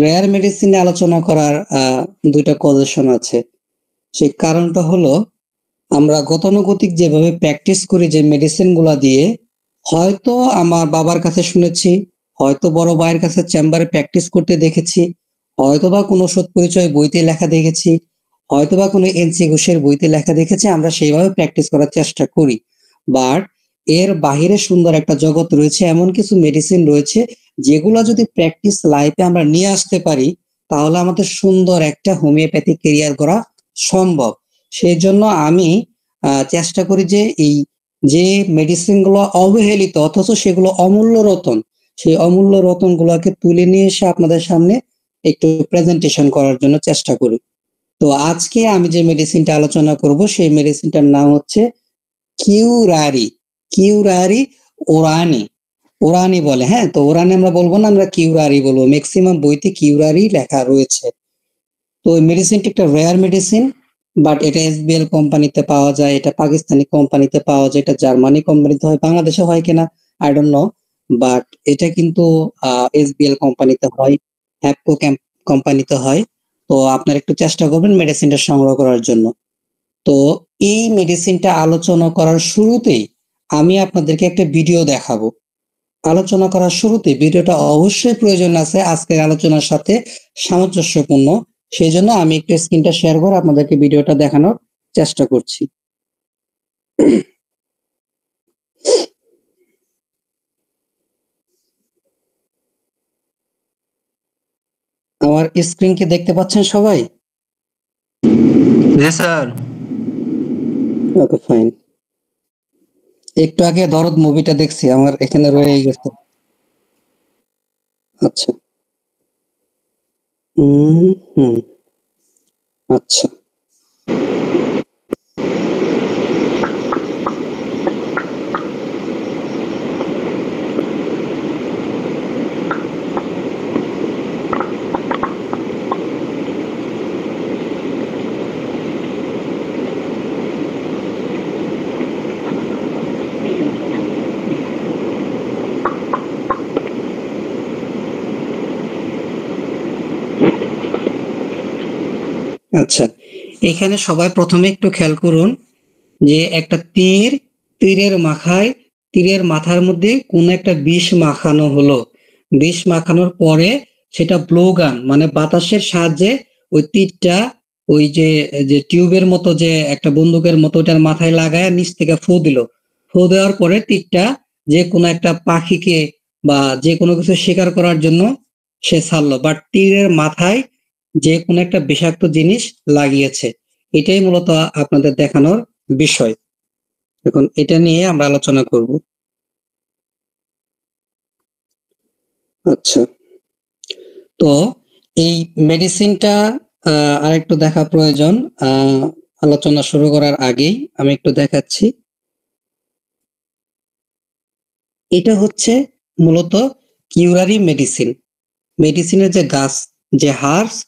Rare মেডিসিনে আলোচনা করার দুইটা কজেশন আছে। সেই কারণটা হলো আমরা গতানুগতিক যেভাবে প্র্যাকটিস করি যে মেডিসিন গুলা দিয়ে, হয়তো আমার বাবার কাছে শুনেছি, হয়তো বড় ভাইয়ের কাছে চেম্বারে প্র্যাকটিস করতে দেখেছি, হয়তোবা কোনো ওষুধ পরিচয় বইতে লেখা দেখেছি, হয়তোবা কোনো এনসি ঘোষের বইতে লেখা দেখেছি, আমরা সেইভাবে প্র্যাকটিস করার চেষ্টা করি। বাট এর বাহিরে সুন্দর একটা জগৎ রয়েছে, এমন কিছু মেডিসিন রয়েছে যেগুলো যদি প্র্যাকটিস লাইফে আমরা নিয়ে আসতে পারি, তাহলে আমাদের সুন্দর একটা হোমিওপ্যাথি ক্যারিয়ার করা সম্ভব। সেই জন্য আমি চেষ্টা করি যে এই যে মেডিসিন গুলো অবহেলিত অথচ সেগুলো অমূল্য রতন, সেই অমূল্য রতন গুলোকে তুলে নিয়ে এসে আপনাদের সামনে একটু প্রেজেন্টেশন করার জন্য চেষ্টা করি। তো আজকে আমি যে মেডিসিনটা আলোচনা করব সেই মেডিসিনটার নাম হচ্ছে কিউরারি। কিউরারি ওরানি, ওরানি বলে। হ্যাঁ, তো ওরানি আমরা বলবো না, আমরা কিউরারি বলবো। ম্যাক্সিমাম বইতে কিউরারি লেখা রয়েছে। তো এই মেডিসিনটি একটা রেয়ার মেডিসিন, বাট এটা এসবিএল কোম্পানিতে পাওয়া যায়, এটা পাকিস্তানি কোম্পানিতে পাওয়া যায়, এটা জার্মানি কোম্পানিতে হয়, বাংলাদেশে হয় কিনা আই ডোন্ট নো। বাট এটা কিন্তু এসবিএল কোম্পানিতে হয়, হ্যাপকো কোম্পানিতে হয়। তো আপনারা একটু চেষ্টা করবেন মেডিসিনটা সংগ্রহ করার জন্য। তো এই মেডিসিনটা আলোচনা করার শুরুতেই আমি আপনাদেরকে একটা ভিডিও দেখাবো। আলোচনা করার শুরুতে ভিডিওটা অবশ্যই প্রয়োজন আছে, আজকের আলোচনার সাথে সামঞ্জস্যপূর্ণ। সেই জন্য আমি একটু স্ক্রিনটা শেয়ার করে আপনাদেরকে ভিডিওটা দেখানোর চেষ্টা করছি। আমার স্ক্রিন কি দেখতে পাচ্ছেন সবাই? জি স্যার। ওকে, ফাইন। একটু আগে দরদ মুভিটা দেখছি, আমার এখানে রয়ে গেছে। আচ্ছা। হুম। আচ্ছা। আচ্ছা, এখানে সবাই প্রথমে একটু খেয়াল করুন যে একটা তীর, তীরের মাথার মধ্যে কোন একটা বিষ মাখানো হলো। বিষ মাখানোর পরে সেটা ব্লো গান মানে বাতাসের সাহায্যে ওই তীরটা ওই যে যে টিউবের মতো যে একটা বন্দুকের মতো ওটার মাথায় লাগায় নিচ থেকে ফু দিল। ফু দেওয়ার পরে তীরটা যে কোনো একটা পাখিকে বা যে কোনো কিছু শিকার করার জন্য সে ছাড়লো, বাট তীরের মাথায় যে কোনো একটা বিষাক্ত জিনিস লাগিয়েছে। এটাই মূলত আপনাদের দেখানোর বিষয়। এখন এটা নিয়ে আমরা আলোচনা করব। আচ্ছা, তো এই মেডিসিনটা আরেকটু দেখা প্রয়োজন। আলোচনা শুরু করার আগেই আমি একটু দেখাচ্ছি। এটা হচ্ছে মূলত কিউরারি মেডিসিন। মেডিসিনের যে গাছ, যে হার্বস,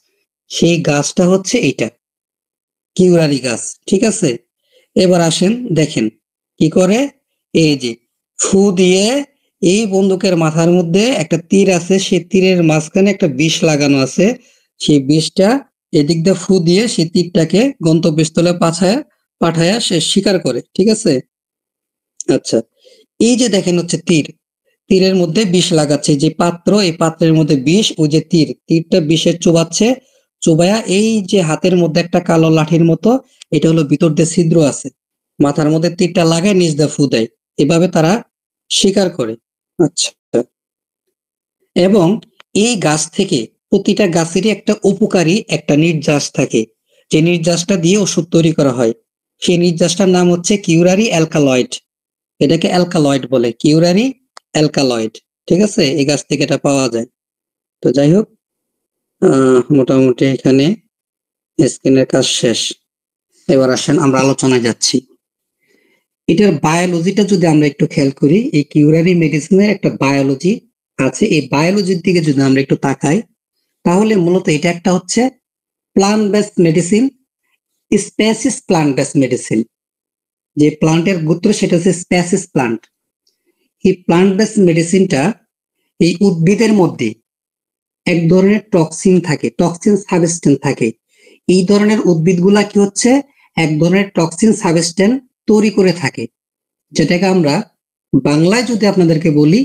সেই গাছটা হচ্ছে এইটা কিউরারি গাছ। ঠিক আছে, এবার আসেন দেখেন কি করে। এই যে ফু দিয়ে এই বন্দুকের মাথার মধ্যে একটা তীর আছে, সেই তীরের মাঝখানে একটা বিষ লাগানো আছে। সেই বিষটা এদিক দিয়ে ফু দিয়ে সেই তীরটাকে গন্তব্যস্থলে পাঠায়া সে শিকার করে। ঠিক আছে। আচ্ছা, এই যে দেখেন হচ্ছে তীর, তীরের মধ্যে বিষ লাগাচ্ছে, যে পাত্র, এই পাত্রের মধ্যে বিষ, ওই যে তীরটা বিষের চুবাচ্ছে। চুবায়া এই যে হাতের মধ্যে একটা কালো লাঠির মতো, এটা হলো ভিতর দিয়ে ছিদ্র আছে, মাথার মধ্যে তীরটা লাগায় নিচ দিয়ে ফু দেয়। এভাবে তারা শিকার করে। আচ্ছা, এবং এই গাছ থেকে প্রতিটা গাছেরই একটা উপকারী একটা নির্যাস থাকে, যে নির্যাসটা দিয়ে ওষুধ তৈরি করা হয়। সেই নির্যাসটার নাম হচ্ছে কিউরারি অ্যালকালয়েড। এটাকে অ্যালকালয়েড বলে, কিউরারি অ্যালকালয়েড। ঠিক আছে, এই গাছ থেকে এটা পাওয়া যায়। তো যাই হোক, মোটামুটি এখানে স্কিনের কাজ শেষ। এবার আসেন আমরা আলোচনায় যাচ্ছি। এটার বায়োলজিটা যদি আমরা একটু খেয়াল করি, এই কিউরারি মেডিসিনের একটা বায়োলজি আছে। এই বায়োলজির দিকে যদি আমরা একটু তাকাই, তাহলে মূলত এটা একটা হচ্ছে plant based medicine, species plant based medicine. যে প্লান্টের গোত্র সেটা হচ্ছে স্পেসিস প্লান্ট। এই প্লান্ট বেসড মেডিসিনটা এই উদ্ভিদের মধ্যে এক ধরনের টক্সিন থাকে, টক্সিন সাবস্টেন্স থাকে। এই ধরনের উদ্ভিদগুলা কি হচ্ছে, এক ধরনের টক্সিন সাবস্টেন্স তৈরি করে থাকে, যেটাকে আমরা বাংলায় যদি আপনাদেরকে বলি,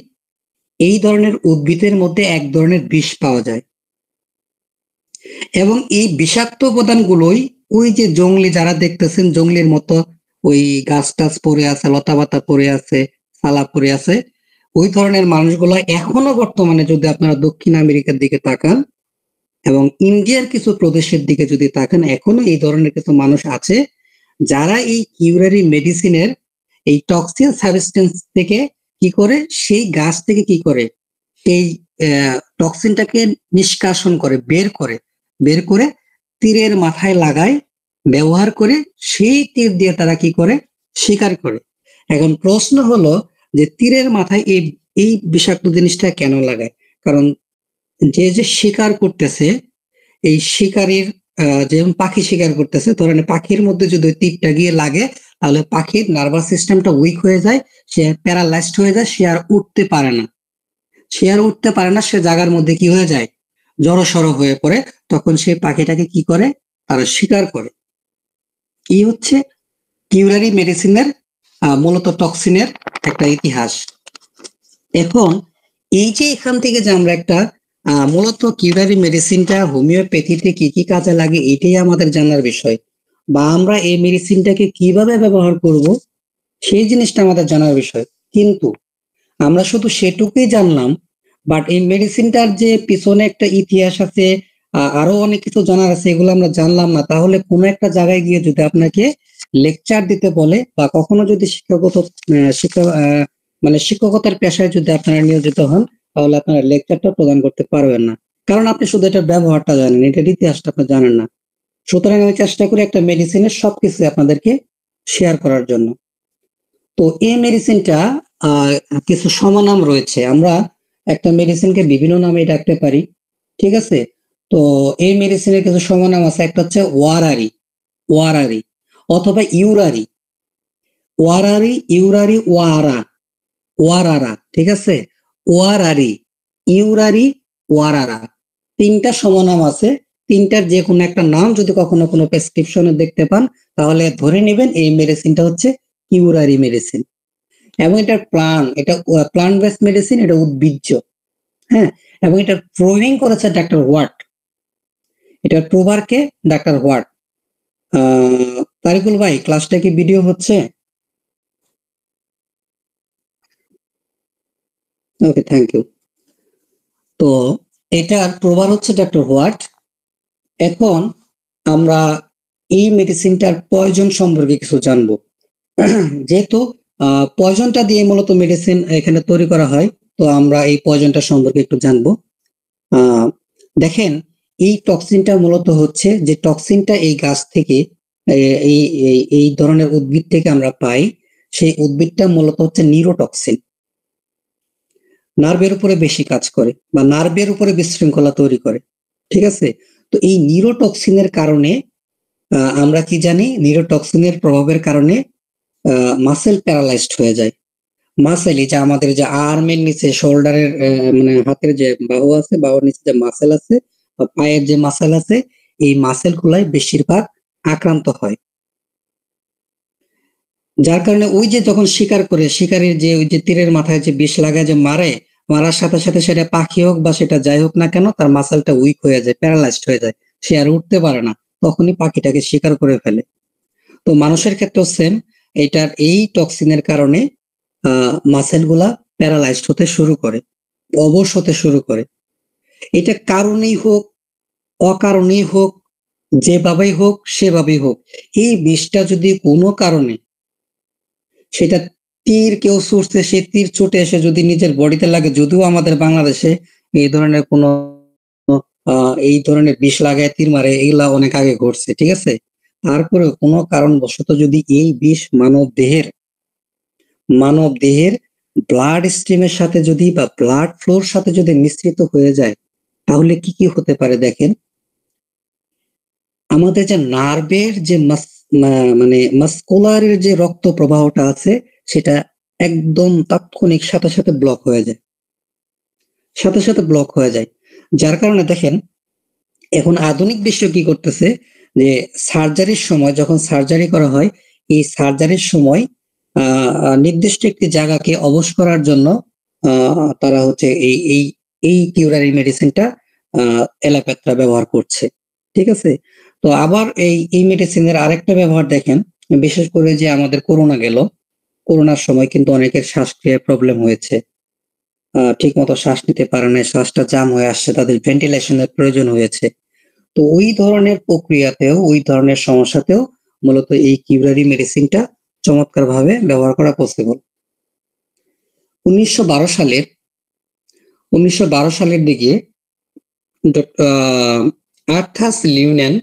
এই ধরনের উদ্ভিদের মধ্যে এক ধরনের বিষ পাওয়া যায়। এবং এই বিষাক্ত উপাদানগুলোই ওই যে জংলি যারা দেখতেছেন, জংলির মতো ওই গাছ টাছ পড়ে আছে, লতা পাতা পড়ে আছে, সালা পড়ে আছে, ওই ধরনের মানুষগুলো এখনো বর্তমানে যদি আপনারা দক্ষিণ আমেরিকার দিকে তাকান এবং ইন্ডিয়ার কিছু প্রদেশের দিকে যদি তাকান, এখনো এই ধরনের কিছু মানুষ আছে যারা এই কিউরারি মেডিসিনের এই টক্সিন সাবস্টেন্স থেকে কি করে, সেই গাছ থেকে কি করে সেই টক্সিনটাকে নিষ্কাশন করে, বের করে তীরের মাথায় লাগায়, ব্যবহার করে সেই তীর দিয়ে তারা কি করে, শিকার করে। এখন প্রশ্ন হলো যে তীরের মাথায় এই এই বিষাক্ত জিনিসটা কেন লাগায়? কারণ যে যে শিকার করতেছে, এই শিকারীর যেমন পাখি শিকার করতেছে, ধরেন পাখির মধ্যে যদি তীরটা গিয়ে লাগে, তাহলে পাখির নার্ভাস সিস্টেমটা উইক হয়ে যায়, সে প্যারালাইজড হয়ে যায়, সে আর উঠতে পারে না, সে জায়গার মধ্যে কি হয়ে যায়, জড়সড় হয়ে পড়ে। তখন সে পাখিটাকে কি করে, তারা শিকার করে। এই হচ্ছে কিউরারি মেডিসিনের মূলত টক্সিনের একটা ইতিহাস। এখন এই যে এখান থেকে যে আমরা একটা মূলত কিউরারি মেডিসিনটা হোমিওপ্যাথিতে কি কি কাজে লাগে, এটাই আমাদের জানার বিষয়, বা আমরা এই মেডিসিনটাকে কিভাবে ব্যবহার করব, সেই জিনিসটা আমাদের জানার বিষয়। কিন্তু আমরা শুধু সেটুকুই জানলাম, বাট এই মেডিসিনটার যে পিছনে একটা ইতিহাস আছে, আরো অনেক কিছু জানার আছে, এগুলো আমরা জানলাম না। তাহলে কোনো একটা জায়গায় গিয়ে যদি আপনাকে লেকচার দিতে বলে, বা কখনো যদি মানে শিক্ষকতার পেশায় যদি আপনারা নিয়োজিত হন, তাহলে আপনারা লেকচারটা প্রদান করতে পারবেন না, কারণ আপনি শুধু এটার ব্যবহারটা জানেন, এটার ইতিহাসটা আপনি জানেন না। সুতরাং আমি চেষ্টা করি একটা মেডিসিনের সবকিছু আপনাদেরকে শেয়ার করার জন্য। তো এই মেডিসিনটা কিছু সমনাম রয়েছে, আমরা একটা মেডিসিনকে বিভিন্ন নামে ডাকতে পারি, ঠিক আছে? তো এই মেডিসিনের কিছু সমনাম আছে, একটা হচ্ছে ওয়ারারি, ওয়ারারি অথবা ইউরারি, ওয়ারারি, ইউরারি, ওয়ারারা, ঠিক আছে? ওয়ারারি, ইউরারি, ওয়ারারা, তিনটা সমনাম আছে। তিনটার যে কোনো একটা নাম যদি কখনো কোনো প্রেসক্রিপশনে দেখতে পান, তাহলে ধরে নেবেন এই মেডিসিনটা হচ্ছে ইউরারি মেডিসিন। এবং এটা প্লান্ট বেস মেডিসিন, এটা উদ্ভিজ্জ, হ্যাঁ। এবং এটা প্রুভিং করেছে ডাক্তার হোয়াট, এটার প্রুভার কে, ডাক্তার হোয়াট। তারিকুল ভাই, ক্লাসটা কি ভিডিও হচ্ছে? ওকে, থ্যাংক ইউ। তো এটার প্রুভার হচ্ছে ডাক্তার হোয়াট। এখন আমরা এই মেডিসিনটার পয়জন সম্পর্কে কিছু জানবো। যেহেতু পয়জনটা দিয়ে মূলত মেডিসিন এখানে তৈরি করা হয়, তো আমরা এই পয়জনটা সম্পর্কে একটু জানবো। দেখেন, এই টক্সিনটা মূলত হচ্ছে, যে টক্সিনটা এই গাছ থেকে, এই এই ধরনের উদ্ভিদ থেকে আমরা পাই, সেই উদ্ভিদটা মূলত হচ্ছে নিউরোটক্সিন, নার্ভের উপরে বেশি কাজ করে, বা নার্ভের উপরে বিশৃঙ্খলা তৈরি করে, ঠিক আছে? তো এই নিউরোটক্সিনের কারণে আমরা কি জানি, নিউরোটক্সিনের প্রভাবের কারণে মাসেল প্যারালাইজড হয়ে যায়। মাসেল, এই যে আমাদের যে আর্মের নিচে, শোল্ডারের মানে হাতের যে বাহু আছে, বাহুর নিচে যে মাসেল আছে, বা পায়ের যে মাসেল আছে, এই মাসেল গুলাই বেশিরভাগ আক্রান্ত হয়। যার কারণে ওই যে যখন শিকার করে, শিকারীর যে ওই যে তীরের মাথায় যে বিষ লাগায় যে মারে, মারার সাথে সাথে সেটা পাখি হোক বা সেটা যাই হোক না কেন, তার মাসেলটা উইক হয়ে যায়, প্যারালাইজড হয়ে যায়, সে আর উঠতে পারে না, তখনই পাখিটাকে শিকার করে ফেলে। তো মানুষের ক্ষেত্রেও সেম, এটার এই টক্সিনের কারণে মাসেল গুলা প্যারালাইজড হতে শুরু করে, অবশ হতে শুরু করে। এটা কারণেই হোক, অকারণেই হোক, যেভাবেই হোক সেভাবেই হোক, এই বিষটা যদি কোনো কারণে, সেটা তীর কেউ ছুটছে, সে তীর ছুটে এসে যদি নিজের বডিতে লাগে, যদিও আমাদের বাংলাদেশে এই ধরনের কোনো এই ধরনের বিষ লাগায় তীর মারে, এগুলা অনেক আগে ঘটছে, ঠিক আছে? তারপরে কোনো কারণবশত যদি এই বিষ মানব দেহের ব্লাড স্ট্রিমের সাথে যদি, বা ব্লাড ফ্লোর সাথে যদি মিশ্রিত হয়ে যায়, তাহলে কি কি হতে পারে দেখেন। আমাদের যে নার্ভের যে মানে মাস্কুলারের যে রক্ত প্রবাহটা আছে, সেটা একদম তাৎক্ষণিক সাথে সাথে ব্লক হয়ে যায়, সাথে সাথে ব্লক হয়ে যায়। যার কারণে দেখেন এখন আধুনিক বিশ্ব কি করতেছে যে সার্জারির সময় যখন সার্জারি করা হয় এই সার্জারির সময় নির্দিষ্ট একটি জায়গাকে অবশ করার জন্য তারা হচ্ছে এই কিউরারি মেডিসিনটা এলোপ্যাথরা ব্যবহার করছে। ঠিক আছে? তো আবার এই মেডিসিনের আরেকটা ব্যবহার দেখেন, বিশেষ করে যে আমাদের করোনা গেল, করোনার সময় কিন্তু অনেকের শ্বাসক্রিয়ার প্রবলেম হয়েছে। ঠিকমতো শ্বাস নিতে পারে নাই, শ্বাসটা জাম হয়ে আসছে, তাদের ভেন্টিলেশনের প্রয়োজন হয়েছে। তো ওই ধরনের প্রক্রিয়াতেও, ওই ধরনের সমস্যাতেও মূলত এই কিউরারি মেডিসিনটা চমৎকারভাবে ব্যবহার করা পসিবল। 1912 সালের দিকে আর্থাস লিউনেন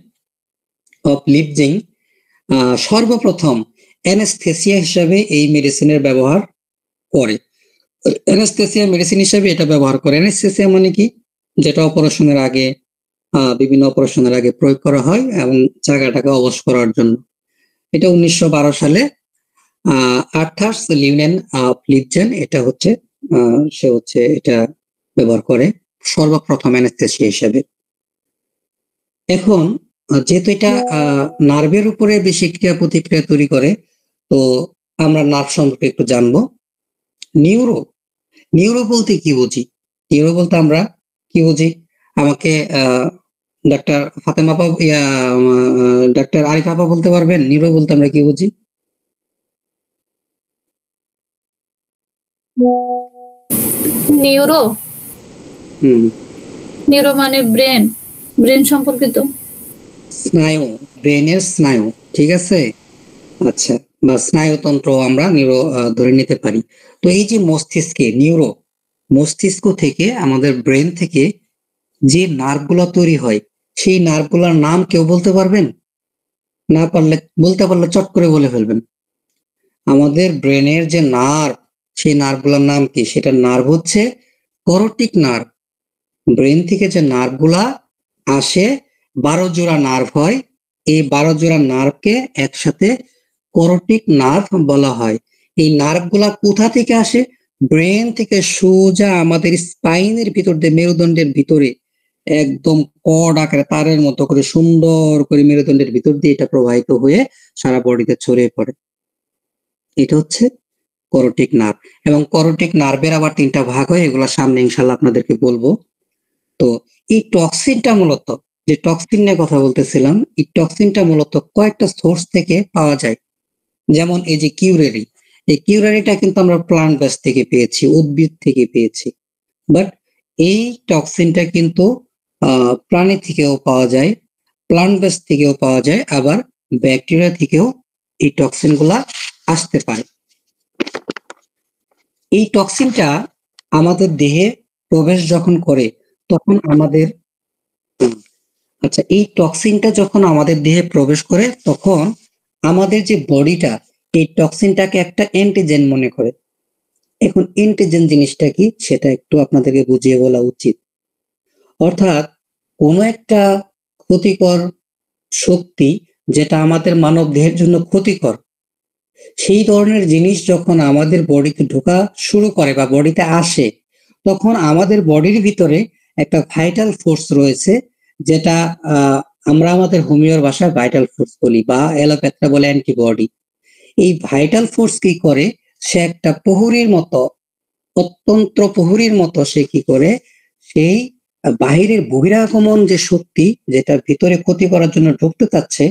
অফ লিপজিং সর্বপ্রথম অ্যানেস্থেসিয়া হিসাবে এই মেডিসিনের ব্যবহার করে। অ্যানেস্থেসিয়া মেডিসিন হিসাবে এটা ব্যবহার করে। অ্যানেস্থেসিয়া মানে কি? যেটা অপারেশনের আগে বিভিন্ন অপারেশনের আগে প্রয়োগ করা হয় এবং জায়গাটাকে অবশ করার জন্য। এটা 1912 সালে আর্থাস লিউনেন অফ লিপজেন এটা হচ্ছে সে হচ্ছে এটা ব্যবহার করে সর্বপ্রথম অ্যানেস্থেসিয়া হিসেবে। এখন যেহেতু এটা নার্ভের উপরে বেশি ক্রিয়া প্রতিক্রিয়া তৈরি করে, তো আমরা নার্ভ সম্পর্কে একটু জানবো। নিউরো বলতে কি বুঝি? নিউরো বলতে আমরা কি বুঝি? আমাকে ডাক্তার ফাতেমা আপা ডাক্তার আরিফা আপা বলতে পারবেন নিউরো বলতে আমরা কি বুঝি? নিউরো নিউরো মানে ব্রেন সম্পর্কিত স্নায়ু, ব্রেনের স্নায়ু। ঠিক আছে, আচ্ছা, বা স্নায়ুতন্ত্র আমরা নিউরো ধরে নিতে পারি। তো এই যে মস্তিষ্কে নিউরো, মস্তিষ্ক থেকে আমাদের ব্রেন থেকে যে নার্ভগুলো তৈরি হয় সেই নার্ভগুলোর নাম কেউ বলতে পারবেন? না পারলে, বলতে পারলে চট করে বলে ফেলবেন। আমাদের ব্রেনের যে নার্ভ, সেই নার্ভগুলোর নাম কি? সেটা নার্ভ হচ্ছে করোটিক নার্ভ। ব্রেন থেকে যে নার্ভগুলা আসে 12 জোড়া নার্ভ হয়, এই 12 জোড়া নার্ভকে একসাথে করোটিক নার্ভ বলা হয়। এই নার্ভগুলা কোথা থেকে আসে? ব্রেন থেকে সোজা আমাদের স্পাইনের ভিতর দিয়ে, মেরুদণ্ডের ভিতরে একদম কর্ড আকারে তারের মতো করে সুন্দর করে মেরুদণ্ডের ভিতর দিয়ে এটা প্রবাহিত হয়ে সারা বডিতে ছড়িয়ে পড়ে। এটা হচ্ছে করোটিক নার্ভ। এবং করোটিক নার্ভের আবার 3টা ভাগ হয়, এগুলো সামনে ইনশাল্লাহ আপনাদেরকে বলবো। তো এই টক্সিনটা মূলত, যে টক্সিন নিয়ে কথা বলতেছিলাম, এই টক্সিনটা মূলত কয়েকটা সোর্স থেকে পাওয়া যায়। যেমন এই যে কিউরারি, এই কিউরারিটা কিন্তু আমরা প্লান্ট বেস থেকে পেয়েছি, উদ্ভিদ থেকে পেয়েছি। বাট এই টক্সিনটা কিন্তু প্রাণী থেকেও পাওয়া যায়, প্লান্ট বেস থেকেও পাওয়া যায়, আবার ব্যাকটেরিয়া থেকেও এই টক্সিন গুলা আসতে পারে। এই টক্সিনটা আমাদের দেহে প্রবেশ যখন করে তখন আমাদের এই টক্সিনটা যখন আমাদের দেহে প্রবেশ করে তখন আমাদের যে বডিটা এই টক্সিনটাকে একটা অ্যান্টিজেন মনে করে। এখন অ্যান্টিজেন জিনিসটা কি সেটা একটু আপনাদেরকে বুঝিয়ে বলা উচিত। অর্থাৎ কোনো একটা ক্ষতিকর শক্তি যেটা আমাদের মানব দেহের জন্য ক্ষতিকর, সেই ধরনের জিনিস যখন আমাদের বডিতে ঢোকা শুরু করে বা বডিতে আসে, তখন আমাদের বডির ভিতরে একটা ভাইটাল ফোর্স রয়েছে, যেটা আমরা আমাদের হোমিওর ভাষায় ভাইটাল ফোর্স বলি, বা অ্যালোপ্যাথরা বলে অ্যান্টিবডি। এই ভাইটাল ফোর্স কি করে? সে একটা প্রহরীর মতো, অত্যন্ত প্রহরীর মতো সে কি করে, সেই বাহিরের বহিরাগমন যে শক্তি যেটা ভিতরে ক্ষতি করার জন্য ঢুকতে চাচ্ছে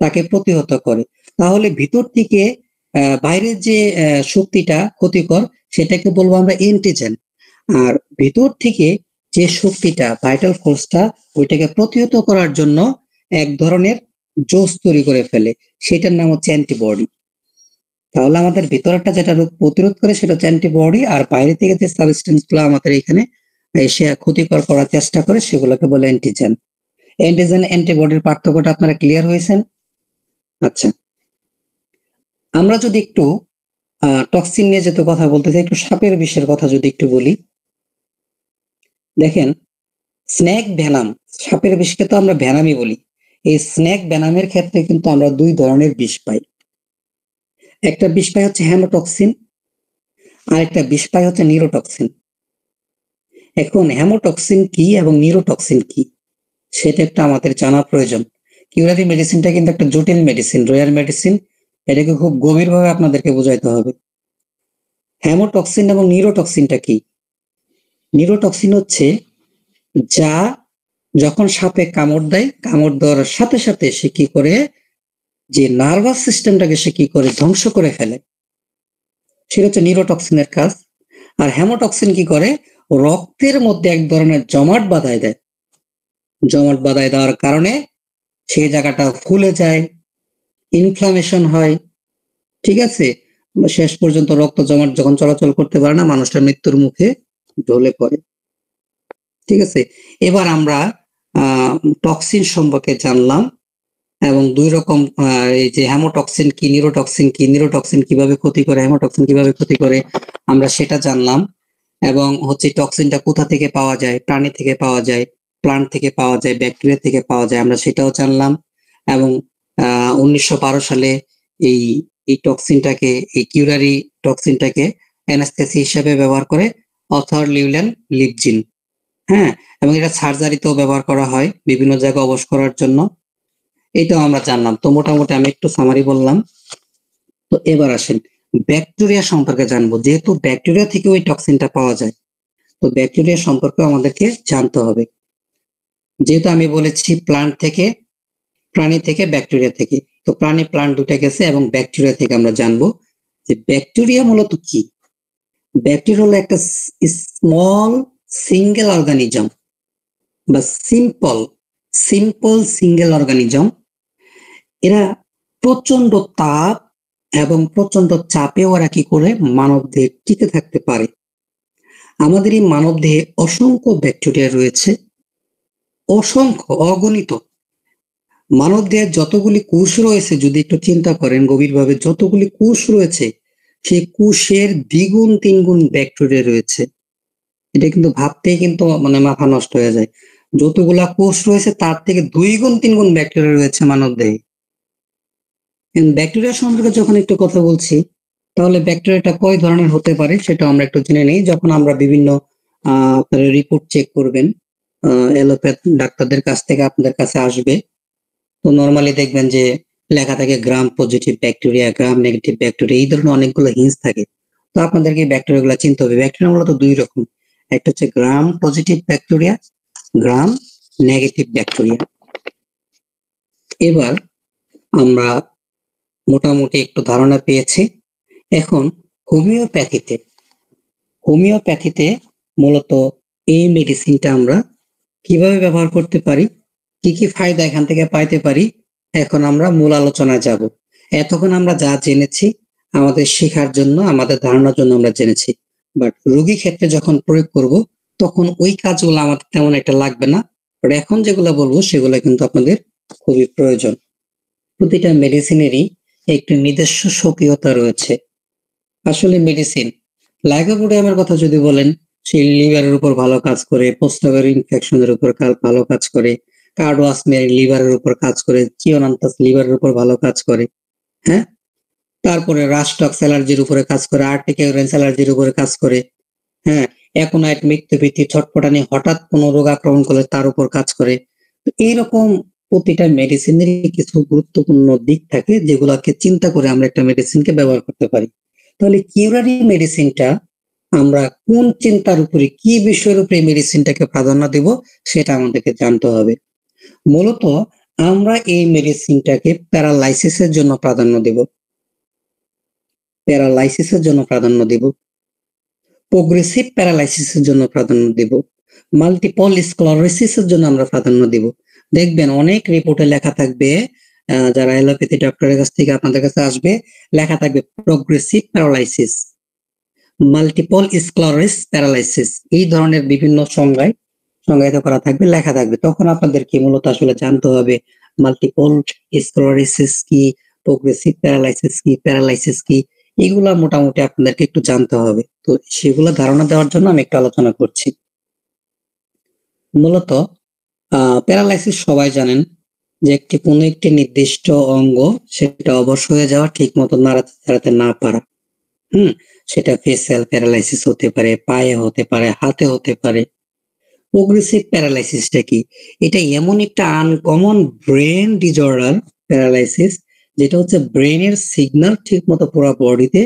তাকে প্রতিহত করে। তাহলে ভিতর থেকে বাইরের যে শক্তিটা ক্ষতিকর সেটাকে বলবো আমরা অ্যান্টিজেন। আর ভিতর থেকে যে শক্তিটা ভাইটাল ফোর্সটা ওইটাকে প্রতিহত করার জন্য এক ধরনের জোশ তৈরি করে ফেলে, সেটার নাম হচ্ছে অ্যান্টিবডি। তাহলে আমাদের ভিতরটা যেটা রোগ প্রতিরোধ করে সেটা হচ্ছে অ্যান্টিবডি, আর বাইরে থেকে যে সাবস্টেন্স গুলো আমাদের এখানে এসে ক্ষতিকর করার চেষ্টা করে সেগুলোকে বলে অ্যান্টিজেন। অ্যান্টিজেন অ্যান্টিবডির পার্থক্যটা আপনারা ক্লিয়ার হয়েছেন? আচ্ছা, আমরা যদি একটু টক্সিন নিয়ে যেহেতু কথা বলতে চাই, একটু সাপের বিষের কথা যদি একটু বলি। দেখেন, স্নেক ভেনাম, সাপের বিষকে তো আমরা ভেনামই বলি। এই স্নেক ভেনামের ক্ষেত্রে কিন্তু আমরা 2 ধরনের বিষ পাই। একটা বিষ পাই হচ্ছে হেমোটক্সিন, আর একটা বিষ পাই হচ্ছে নিউরোটক্সিন। এখন হেমোটক্সিন কি এবং নিউরোটক্সিন কি সেটা একটা আমাদের জানা প্রয়োজন। কিউরারি মেডিসিনটা কিন্তু একটা জটিল মেডিসিন, রেয়ার মেডিসিন। এটাকে খুব গভীরভাবে আপনাদেরকে বোঝাইতে হবে। হেমোটক্সিন এবং নিউরোটক্সিনটা কি? নিউরোটক্সিন হচ্ছে যা যখন সাপে কামড় দেয়, কামড় দেওয়ার সাথে সাথে সে কি করে, যে নার্ভাস সিস্টেমটাকে সে কি করে ধ্বংস করে ফেলে, সেটা হচ্ছে নিউরোটক্সিনের কাজ। আর হেমোটক্সিন কি করে, রক্তের মধ্যে এক ধরনের জমাট বাঁধায় দেয়। জমাট বাঁধায় দেওয়ার কারণে সেই জায়গাটা ফুলে যায়, ইনফ্লামেশন হয়, ঠিক আছে, শেষ পর্যন্ত রক্ত জমাট যখন চলাচল করতে পারে না, মানুষটা মৃত্যুর মুখে ঢলে পড়ে। ঠিক আছে, এবার আমরা টক্সিন সম্পর্কে জানলাম এবং দুই রকম, এই যে হেমোটক্সিন কি, নিউরোটক্সিন কি, নিউরোটক্সিন কিভাবে ক্ষতি করে, হেমোটক্সিন কিভাবে ক্ষতি করে, আমরা সেটা জানলাম। এবং হচ্ছে টক্সিনটা কোথা থেকে পাওয়া যায়, প্রাণী থেকে পাওয়া যায়, প্লান্ট থেকে পাওয়া যায়, ব্যাকটেরিয়া থেকে পাওয়া যায়, আমরা সেটাও জানলাম। এবং 1912 সালে এই এই টক্সিনটাকে, এই কিউরারি টক্সিনটাকে অ্যানাস্থেসি হিসেবে ব্যবহার করে অথর লিউল্যান্ড লিপজিন। হ্যাঁ, এবং এটা সার্জারিতেও ব্যবহার করা হয় বিভিন্ন জায়গায় অবশ করার জন্য। এটাও আমরা জানলাম। তো মোটামুটি আমি একটু সামারি বললাম। তো এবার আসেন ব্যাকটেরিয়া সম্পর্কে জানবো, যেহেতু ব্যাকটেরিয়া থেকে ওই টক্সিনটা পাওয়া যায়, তো ব্যাকটেরিয়া সম্পর্কে আমাদেরকে জানতে হবে। যেহেতু আমি বলেছি প্লান্ট থেকে, প্রাণী থেকে, ব্যাকটেরিয়া থেকে, তো প্রাণী প্লান্ট দুটা গেছে এবং ব্যাকটেরিয়া থেকে আমরা জানবো যে ব্যাকটেরিয়া মূলত কি। ব্যাকটেরিয়া হলো একটা স্মল সিঙ্গেল অর্গানিজম বা সিম্পল সিঙ্গেল অর্গানিজম। এরা প্রচন্ড তাপ এবং প্রচন্ড চাপে ওরা কি করে মানব দেহে টিকে থাকতে পারে। আমাদের এই মানব দেহে অসংখ্য ব্যাকটেরিয়া রয়েছে, অসংখ্য, অগণিত। মানব দেহের যতগুলি কোষ রয়েছে, যদি একটু চিন্তা করেন গভীরভাবে, যতগুলি কোষ রয়েছে সেই কোষের দ্বিগুণ তিনগুণ ব্যাকটেরিয়া রয়েছে। এটা কিন্তু ভাবতেই কিন্তু মানে মাথা নষ্ট হয়ে যায়। যতগুলা কোষ রয়েছে তার থেকে 2 গুণ 3 গুণ ব্যাকটেরিয়া রয়েছে মানব দেহে। ব্যাকটেরিয়া সম্পর্কে যখন একটু কথা বলছি, তাহলে ব্যাকটেরিয়াটা কয় ধরনের হতে পারে সেটা আমরা একটু জেনে নিই। যখন আমরা বিভিন্ন রিপোর্ট চেক করবেন, এলোপ্যাথ ডাক্তারদের কাছ থেকে আপনাদের কাছে আসবে, তো নরমালি দেখবেন যে লেখা থাকে gram positive bacteria, gram negative bacteria, এই ধরনের অনেকগুলো হিন্স থাকে। তো আপনাদেরকে ব্যাকটেরিয়া গুলো চিনতে হবে। ব্যাকটেরিয়া মূলত 2 রকম, একটা হচ্ছে gram positive bacteria, gram negative bacteria. এবার আমরা মোটামুটি একটু ধারণা পেয়েছি। এখন হোমিওপ্যাথিতে মূলত এই মেডিসিনটা আমরা কিভাবে ব্যবহার করতে পারি, কি কি ফায়দা এখান থেকে পাইতে পারি, এখন আমরা মূল আলোচনায় যাব। এতক্ষণ আমরা যা জেনেছি আমাদের শেখার জন্য, আমাদের ধারণার জন্য আমরা জেনেছি, বাট রোগী ক্ষেত্রে যখন প্রয়োগ করব তখন ওই কাজগুলো আমাদের তেমন একটা লাগবে না। বাট এখন যেগুলো বলবো সেগুলো কিন্তু আপনাদের খুবই প্রয়োজন। প্রতিটা মেডিসিনেরই একটি নিজস্ব স্বকীয়তা রয়েছে। আসলে মেডিসিন, লাইকোপোডিয়ামের কথা যদি বলেন, সে লিভারের উপর ভালো কাজ করে, প্রস্রাবের ইনফেকশনের উপর ভালো কাজ করে, কার্ডোয়াসমিয়ার লিভারের উপর কাজ করে, চিওনান্থাস লিভারের উপর ভালো কাজ করে। হ্যাঁ, তারপরে রাস্টক্স অ্যালার্জির উপরে কাজ করে, আর্টিকেউরেন্স অ্যালার্জির উপরে কাজ করে। হ্যাঁ, অ্যাকোনাইট মৃত্যুভীতি, ছটফটানি, হঠাৎ কোনো রোগ আক্রমণ করলে তার উপর কাজ করে। তো এইরকম প্রতিটা মেডিসিনেরই কিছু গুরুত্বপূর্ণ দিক থাকে যেগুলোকে চিন্তা করে আমরা একটা মেডিসিনকে ব্যবহার করতে পারি। তাহলে কিউরারি মেডিসিনটা আমরা কোন চিন্তার উপরে, কি বিষয়ের উপরে মেডিসিনটাকে প্রাধান্য দেব সেটা আমাদেরকে জানতে হবে। মূলত আমরা এই মেডিসিনটাকে প্যারালাইসিসের জন্য প্রাধান্য দেব, প্রোগ্রেসিভ প্যারালাইসিসের জন্য প্রাধান্য দেব, মাল্টিপল স্ক্লেরোসিসের জন্য আমরা প্রাধান্য দেব। দেখবেন অনেক রিপোর্টে লেখা থাকবে, যারা অ্যালোপ্যাথি ডক্টরের কাছ থেকে আপনাদের কাছে আসবে, লেখা থাকবে progressive paralysis, multiple sclerosis paralysis, এই ধরনের বিভিন্ন সংজ্ঞায়িত করা থাকবে, লেখা থাকবে। তখন আপনাদেরকে মূলত আসলে জানতে হবে মাল্টিপল স্ক্লেরোসিস কি, প্রোগ্রেসিভ প্যারালাইসিস কি, এগুলা মোটামুটি আপনাদেরকে একটু জানতে হবে। তো সেগুলো ধারণা দেওয়ার জন্য আমি একটু আলোচনা করছি। মূলত প্যারালাইসিস সবাই জানেন যে কোনো একটি নির্দিষ্ট অঙ্গ সেটা অবশ হয়ে যাওয়া, ঠিক মতো নাড়াতে না পারা। সেটা ফেসিয়াল প্যারালাইসিস হতে পারে, পায়ে হতে পারে, হাতে হতে পারে। প্রোগ্রেসিভ প্যারালাইসিসটা কি? এটা এমন একটা আনকমন ব্রেন ডিসঅর্ডার প্যারালাইসিস, যেটা হচ্ছে ব্রেনের সিগন্যাল ঠিক মতো পুরো বডিতে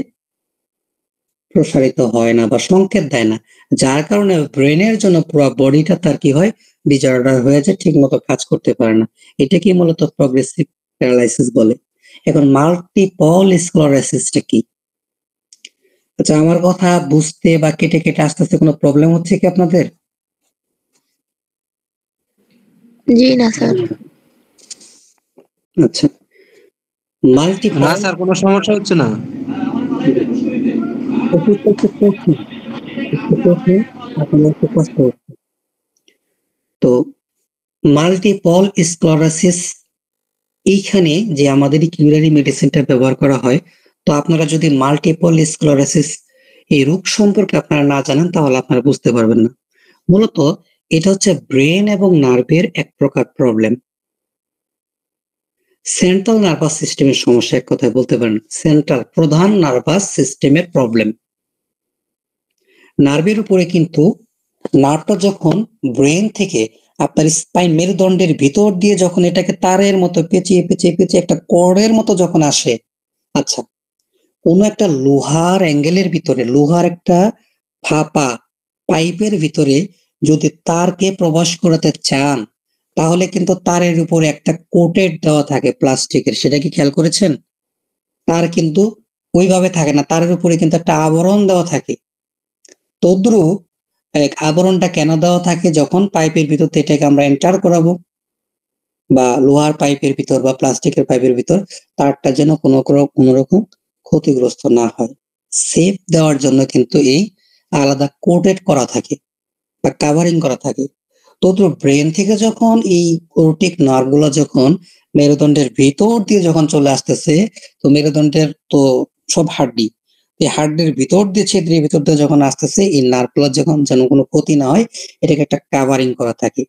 প্রসারিত হয় না বা সংকেত দেয় না, যার কারণে ব্রেনের জন্য পুরো বডিটা তার কি হয়, ডিসঅর্ডার হয়ে যায়, ঠিক মতো কাজ করতে পারে না। এটা কি মূলত প্রোগ্রেসিভ প্যারালাইসিস বলে। এখন মাল্টিপল স্ক্লেরোসিসটা কি? আচ্ছা, আমার কথা বুঝতে বা কেটে কেটে আস্তে আস্তে কোনো প্রবলেম হচ্ছে কি আপনাদের? জি না স্যার। আচ্ছা, মাল্টিপল না স্যার, কোনো সমস্যা হচ্ছে না। তো মাল্টিপল স্ক্লেরোসিস, এইখানে যে আমাদের কিউরারি মেডিসিনটা ব্যবহার করা হয়, তো আপনারা যদি মাল্টিপল স্ক্লেরোসিস এই রোগ সম্পর্কে আপনারা না জানেন তাহলে আপনারা বুঝতে পারবেন না। মূলত এটা হচ্ছে ব্রেন এবং নার্ভের এক প্রকার প্রবলেম। সেন্ট্রাল নার্ভাস সিস্টেমের সমস্যা, এক কথায় বলতে পারেন সেন্ট্রাল প্রধান নার্ভাস সিস্টেমের প্রবলেম। নার্ভের উপরে কিন্তু নার্ভটা যখন ব্রেন থেকে আপনার স্পাইন মেরুদণ্ডের ভিতর দিয়ে যখন এটাকে তারের মতো পেঁচিয়ে পেঁচিয়ে পেঁচিয়ে একটা কর্ডের মতো যখন আসে, আচ্ছা, কোনো একটা লোহার অ্যাঙ্গেলের ভিতরে, লোহার একটা ফাঁপা পাইপের ভিতরে যদি তারকে প্রবেশ করাতে চান, তাহলে কিন্তু তারের উপরে একটা কোটেড দেওয়া থাকে প্লাস্টিকের, সেটা কি খেয়াল করেছেন? তার কিন্তু ওইভাবে থাকে না, তারের উপরে কিন্তু একটা আবরণ দেওয়া থাকে। তদ্রুপ এক আবরণটা কেন দেওয়া থাকে? যখন পাইপের ভিতর এটাকে আমরা এন্টার করাবো, বা লোহার পাইপের ভিতর বা প্লাস্টিকের পাইপের ভিতর, তারটা যেন কোনো রকম ক্ষতিগ্রস্ত না হয়, সেফ দেওয়ার জন্য কিন্তু এই আলাদা কোটেড করা থাকে বা কাভারিং করা থাকে। তদ্রুপ ব্রেন থেকে যখন এই কোর্টিক নার্ভ গুলো যখন মেরুদণ্ডের ভিতর দিয়ে যখন চলে আসতেছে, তো মেরুদণ্ডের তো সব হাড্ডি, এই হাড্ডির ভিতর দিয়ে ছিদ্রের ভিতর দিয়ে যখন আসতেছে, এই নার্ভ গুলো যখন যেন কোনো ক্ষতি না হয়, এটাকে একটা কাভারিং করা থাকে।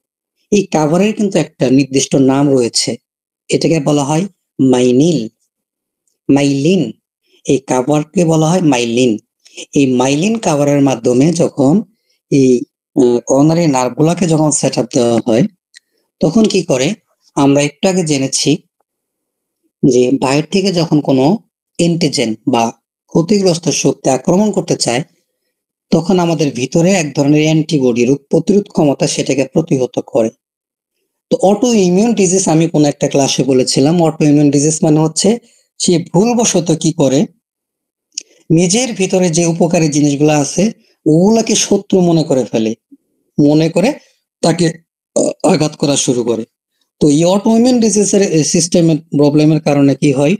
এই কাভারের কিন্তু একটা নির্দিষ্ট নাম রয়েছে, এটাকে বলা হয় মাইলিন। এই কাভারকে বলা হয় মাইলিন। এই মাইলিন কাভারের মাধ্যমে যখন এই করোনারি নার্ভ গুলাকে যখন সেট আপ দেওয়া হয়, তখন কি করে, আমরা একটু আগে জেনেছি যে বাইরে থেকে যখন কোনো এন্টিজেন বা ক্ষতিগ্রস্ত শক্তি আক্রমণ করতে চায়, তখন আমাদের ভিতরে এক ধরনের অ্যান্টিবডি, রোগ প্রতিরোধ ক্ষমতা সেটাকে প্রতিহত করে। তো অটো ইমিউন ডিজিজ আমি কোন একটা ক্লাসে বলেছিলাম, অটো ইমিউন ডিজিজ মানে হচ্ছে সে ভুলবশত কি করে, নিজের ভিতরে যে উপকারী জিনিসগুলো আছে ওগুলাকে শত্রু মনে করে ফেলে, মনে করে তাকে আঘাত করা শুরু করে। তো এই অটো ইমিউন ডিজিজের সিস্টেমের প্রবলেমের কারণে কি হয়,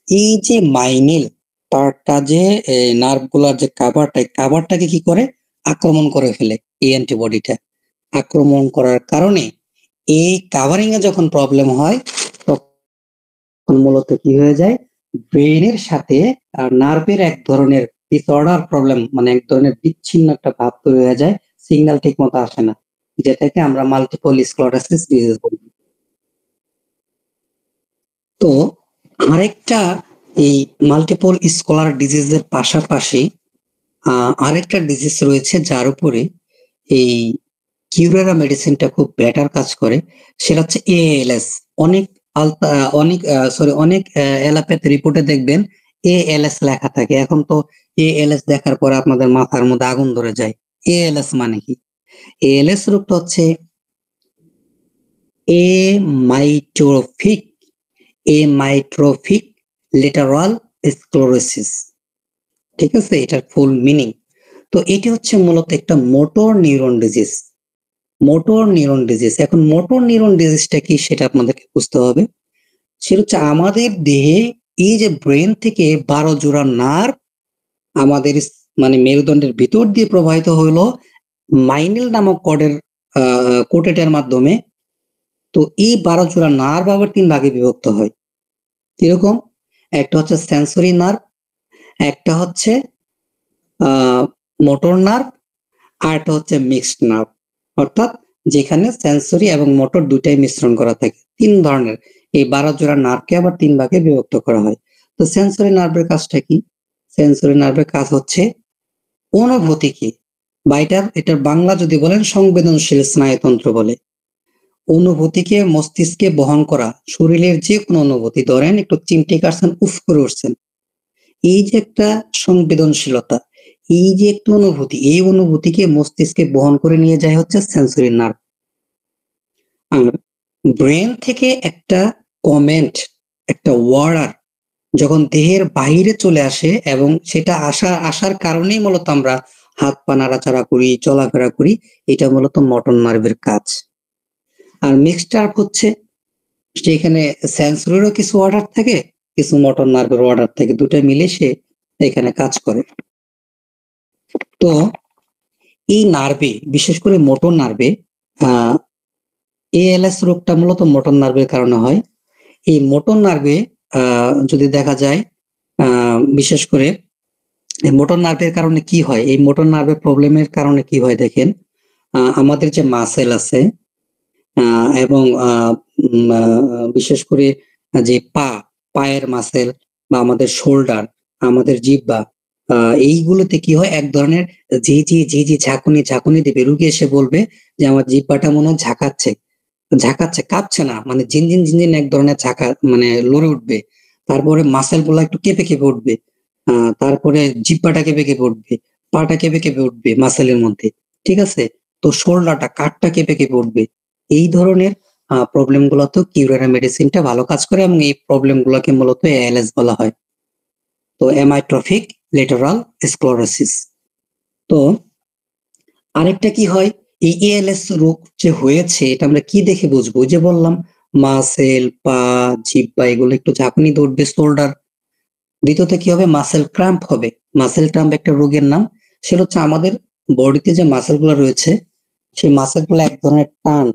এই যে মাইনিল পার্টটা, যে নার্ভ গুলার যে কাভারটাকে কি করে আক্রমণ করে ফেলে। এই অ্যান্টিবডিটা আক্রমণ করার কারণে এই কাভারিং এ যখন প্রবলেম হয়, তখন মূলত কি হয়ে যায়, ব্রেনের সাথে নার্ভের এক ধরনের ডিসঅর্ডার প্রবলেম, মানে এক ধরনের বিচ্ছিন্ন একটা ভাব তৈরি হয়ে যায়, সিগন্যাল ঠিক মতো আসে না, যেটাকে আমরা মাল্টিপল স্ক্লেরোসিস ডিজিজ বলি। তো আরেকটা, এই মাল্টিপল স্কলার ডিজিজের পাশাপাশি আরেকটা ডিজিজ রয়েছে যার উপরে এই কিউরেরা মেডিসিনটা খুব বেটার কাজ করে, সেটা হচ্ছে এএলএস। অনেক অনেক অ্যালোপ্যাথি রিপোর্টে দেখবেন এএলএস লেখা থাকে। এখন তো এএলএস দেখার পরে আপনাদের মাথার মধ্যে আগুন ধরে যায়। এএলএস মানে কি? এএলএস রোগটা হচ্ছে এমাইট্রোফিক লেটারাল স্ক্লেরোসিস। ঠিক আছে, এটার ফুল মিনিং। তো এটি হচ্ছে মূলত একটা মোটর নিউরন ডিজিজ। এখন মোটর নিউরন ডিজিজটা কি সেটা আপনাদেরকে বুঝতে হবে। সেটা হচ্ছে আমাদের দেহে এই যে ব্রেন থেকে 12 জোড়া নার্ভ আমাদের মানে মেরুদণ্ডের ভিতর দিয়ে প্রবাহিত হলো মাইনেল নামক কোটেটের মাধ্যমে। তো এই 12 জোড়া নার্ভ আবার 3 ভাগে বিভক্ত হয়। কিরকম? একটা হচ্ছে সেন্সরি নার্ভ, একটা হচ্ছে মোটর নার্ভ, আর একটা হচ্ছে মিক্সড নার্ভ, অর্থাৎ যেখানে সেন্সরি এবং মোটর দুটাই মিশ্রণ করা থাকে। 3 ধরনের এই 12 জোড়া নার্ভকে আবার 3 ভাগে বিভক্ত করা হয়। তো সেন্সরি নার্ভের কাজটা কি? সেন্সরি নার্ভের কাজ হচ্ছে অনুভূতিকে বা এটার বাংলা যদি বলেন সংবেদনশীল স্নায়ুতন্ত্র বলে। অনুভূতিকে মস্তিষ্কে বহন করা, শরীরের যে কোনো অনুভূতি, ধরেন একটু চিমটি কাটছেন, উফ করে উঠছেন, এই যে একটা সংবেদনশীলতা, এই যে একটা অনুভূতি, এই অনুভূতিকে মস্তিষ্কে বহন করে নিয়ে যায় হচ্ছে সেন্সরি নার্ভ। আর ব্রেন থেকে একটা কমেন্ট, একটা ওয়ার্ডার যখন দেহের বাহিরে চলে আসে, এবং সেটা আসার কারণেই মূলত আমরা হাত পা নাড়াচাড়া করি, চলাফেরা করি, এটা মূলত মোটর নার্ভের কাজ। আর মিক্সড নার্ভ হচ্ছে সেখানে সেন্সরেরও কিছু অর্ডার থাকে, কিছু মোটর নার্ভের অর্ডার থাকে, দুটো মিলে সে এখানে কাজ করে। তো এই নার্ভে, বিশেষ করে মোটর নার্ভে, এএলএস রোগটা মূলত মোটর নার্ভের কারণে হয়। এই মোটর নার্ভে যদি দেখা যায়, বিশেষ করে এই মোটর নার্ভের কারণে কি হয়, এই মোটর নার্ভের প্রবলেমের কারণে কি হয় দেখেন, আমাদের যে মাসেল আছে, এবং বিশেষ করে যে পায়ের মাসেল বা আমাদের শোল্ডার, আমাদের জিহ্বা, এইগুলোতে কি হয়, এক ধরনের ঝি ঝাঁকুনি দিবে। রুগী এসে বলবে যে আমার জিহ্বাটা মনে হয় ঝাঁকাচ্ছে, কাঁপছে না, মানে ঝিনঝিন এক ধরনের মানে লড়ে উঠবে। তারপরে মাসেল গুলা একটু কেঁপে উঠবে, তারপরে জিহ্বাটা কেঁপে উঠবে, পাটা কেঁপে উঠবে মাসেলের মধ্যে, ঠিক আছে। তো শোল্ডারটা, কাঠটা কেঁপে উঠবে। এই ধরনের প্রবলেম গুলোতে কিউরেরা মেডিসিনটা ভালো কাজ করে, এবং এই প্রবলেম গুলোকে মূলত এএলএস বলা হয়। তো অ্যামাইট্রফিক লেটারাল স্ক্লেরোসিস। তো আরেকটা কি হয়, এই এএলএস রোগ যে হয়েছে এটা আমরা কি দেখে বুঝবো? যে বললাম মাসেল, পা, জিহ্বা এগুলো একটু ঝাঁকুনি ধরবে, শোল্ডার। দ্বিতীয়ত কি হবে, মাসেল ক্রাম্প হবে। মাসেল ক্রাম্প একটা রোগের নাম। সেটা হচ্ছে আমাদের বডিতে যে মাসেল গুলো রয়েছে, সেই মাসেল গুলো এক ধরনের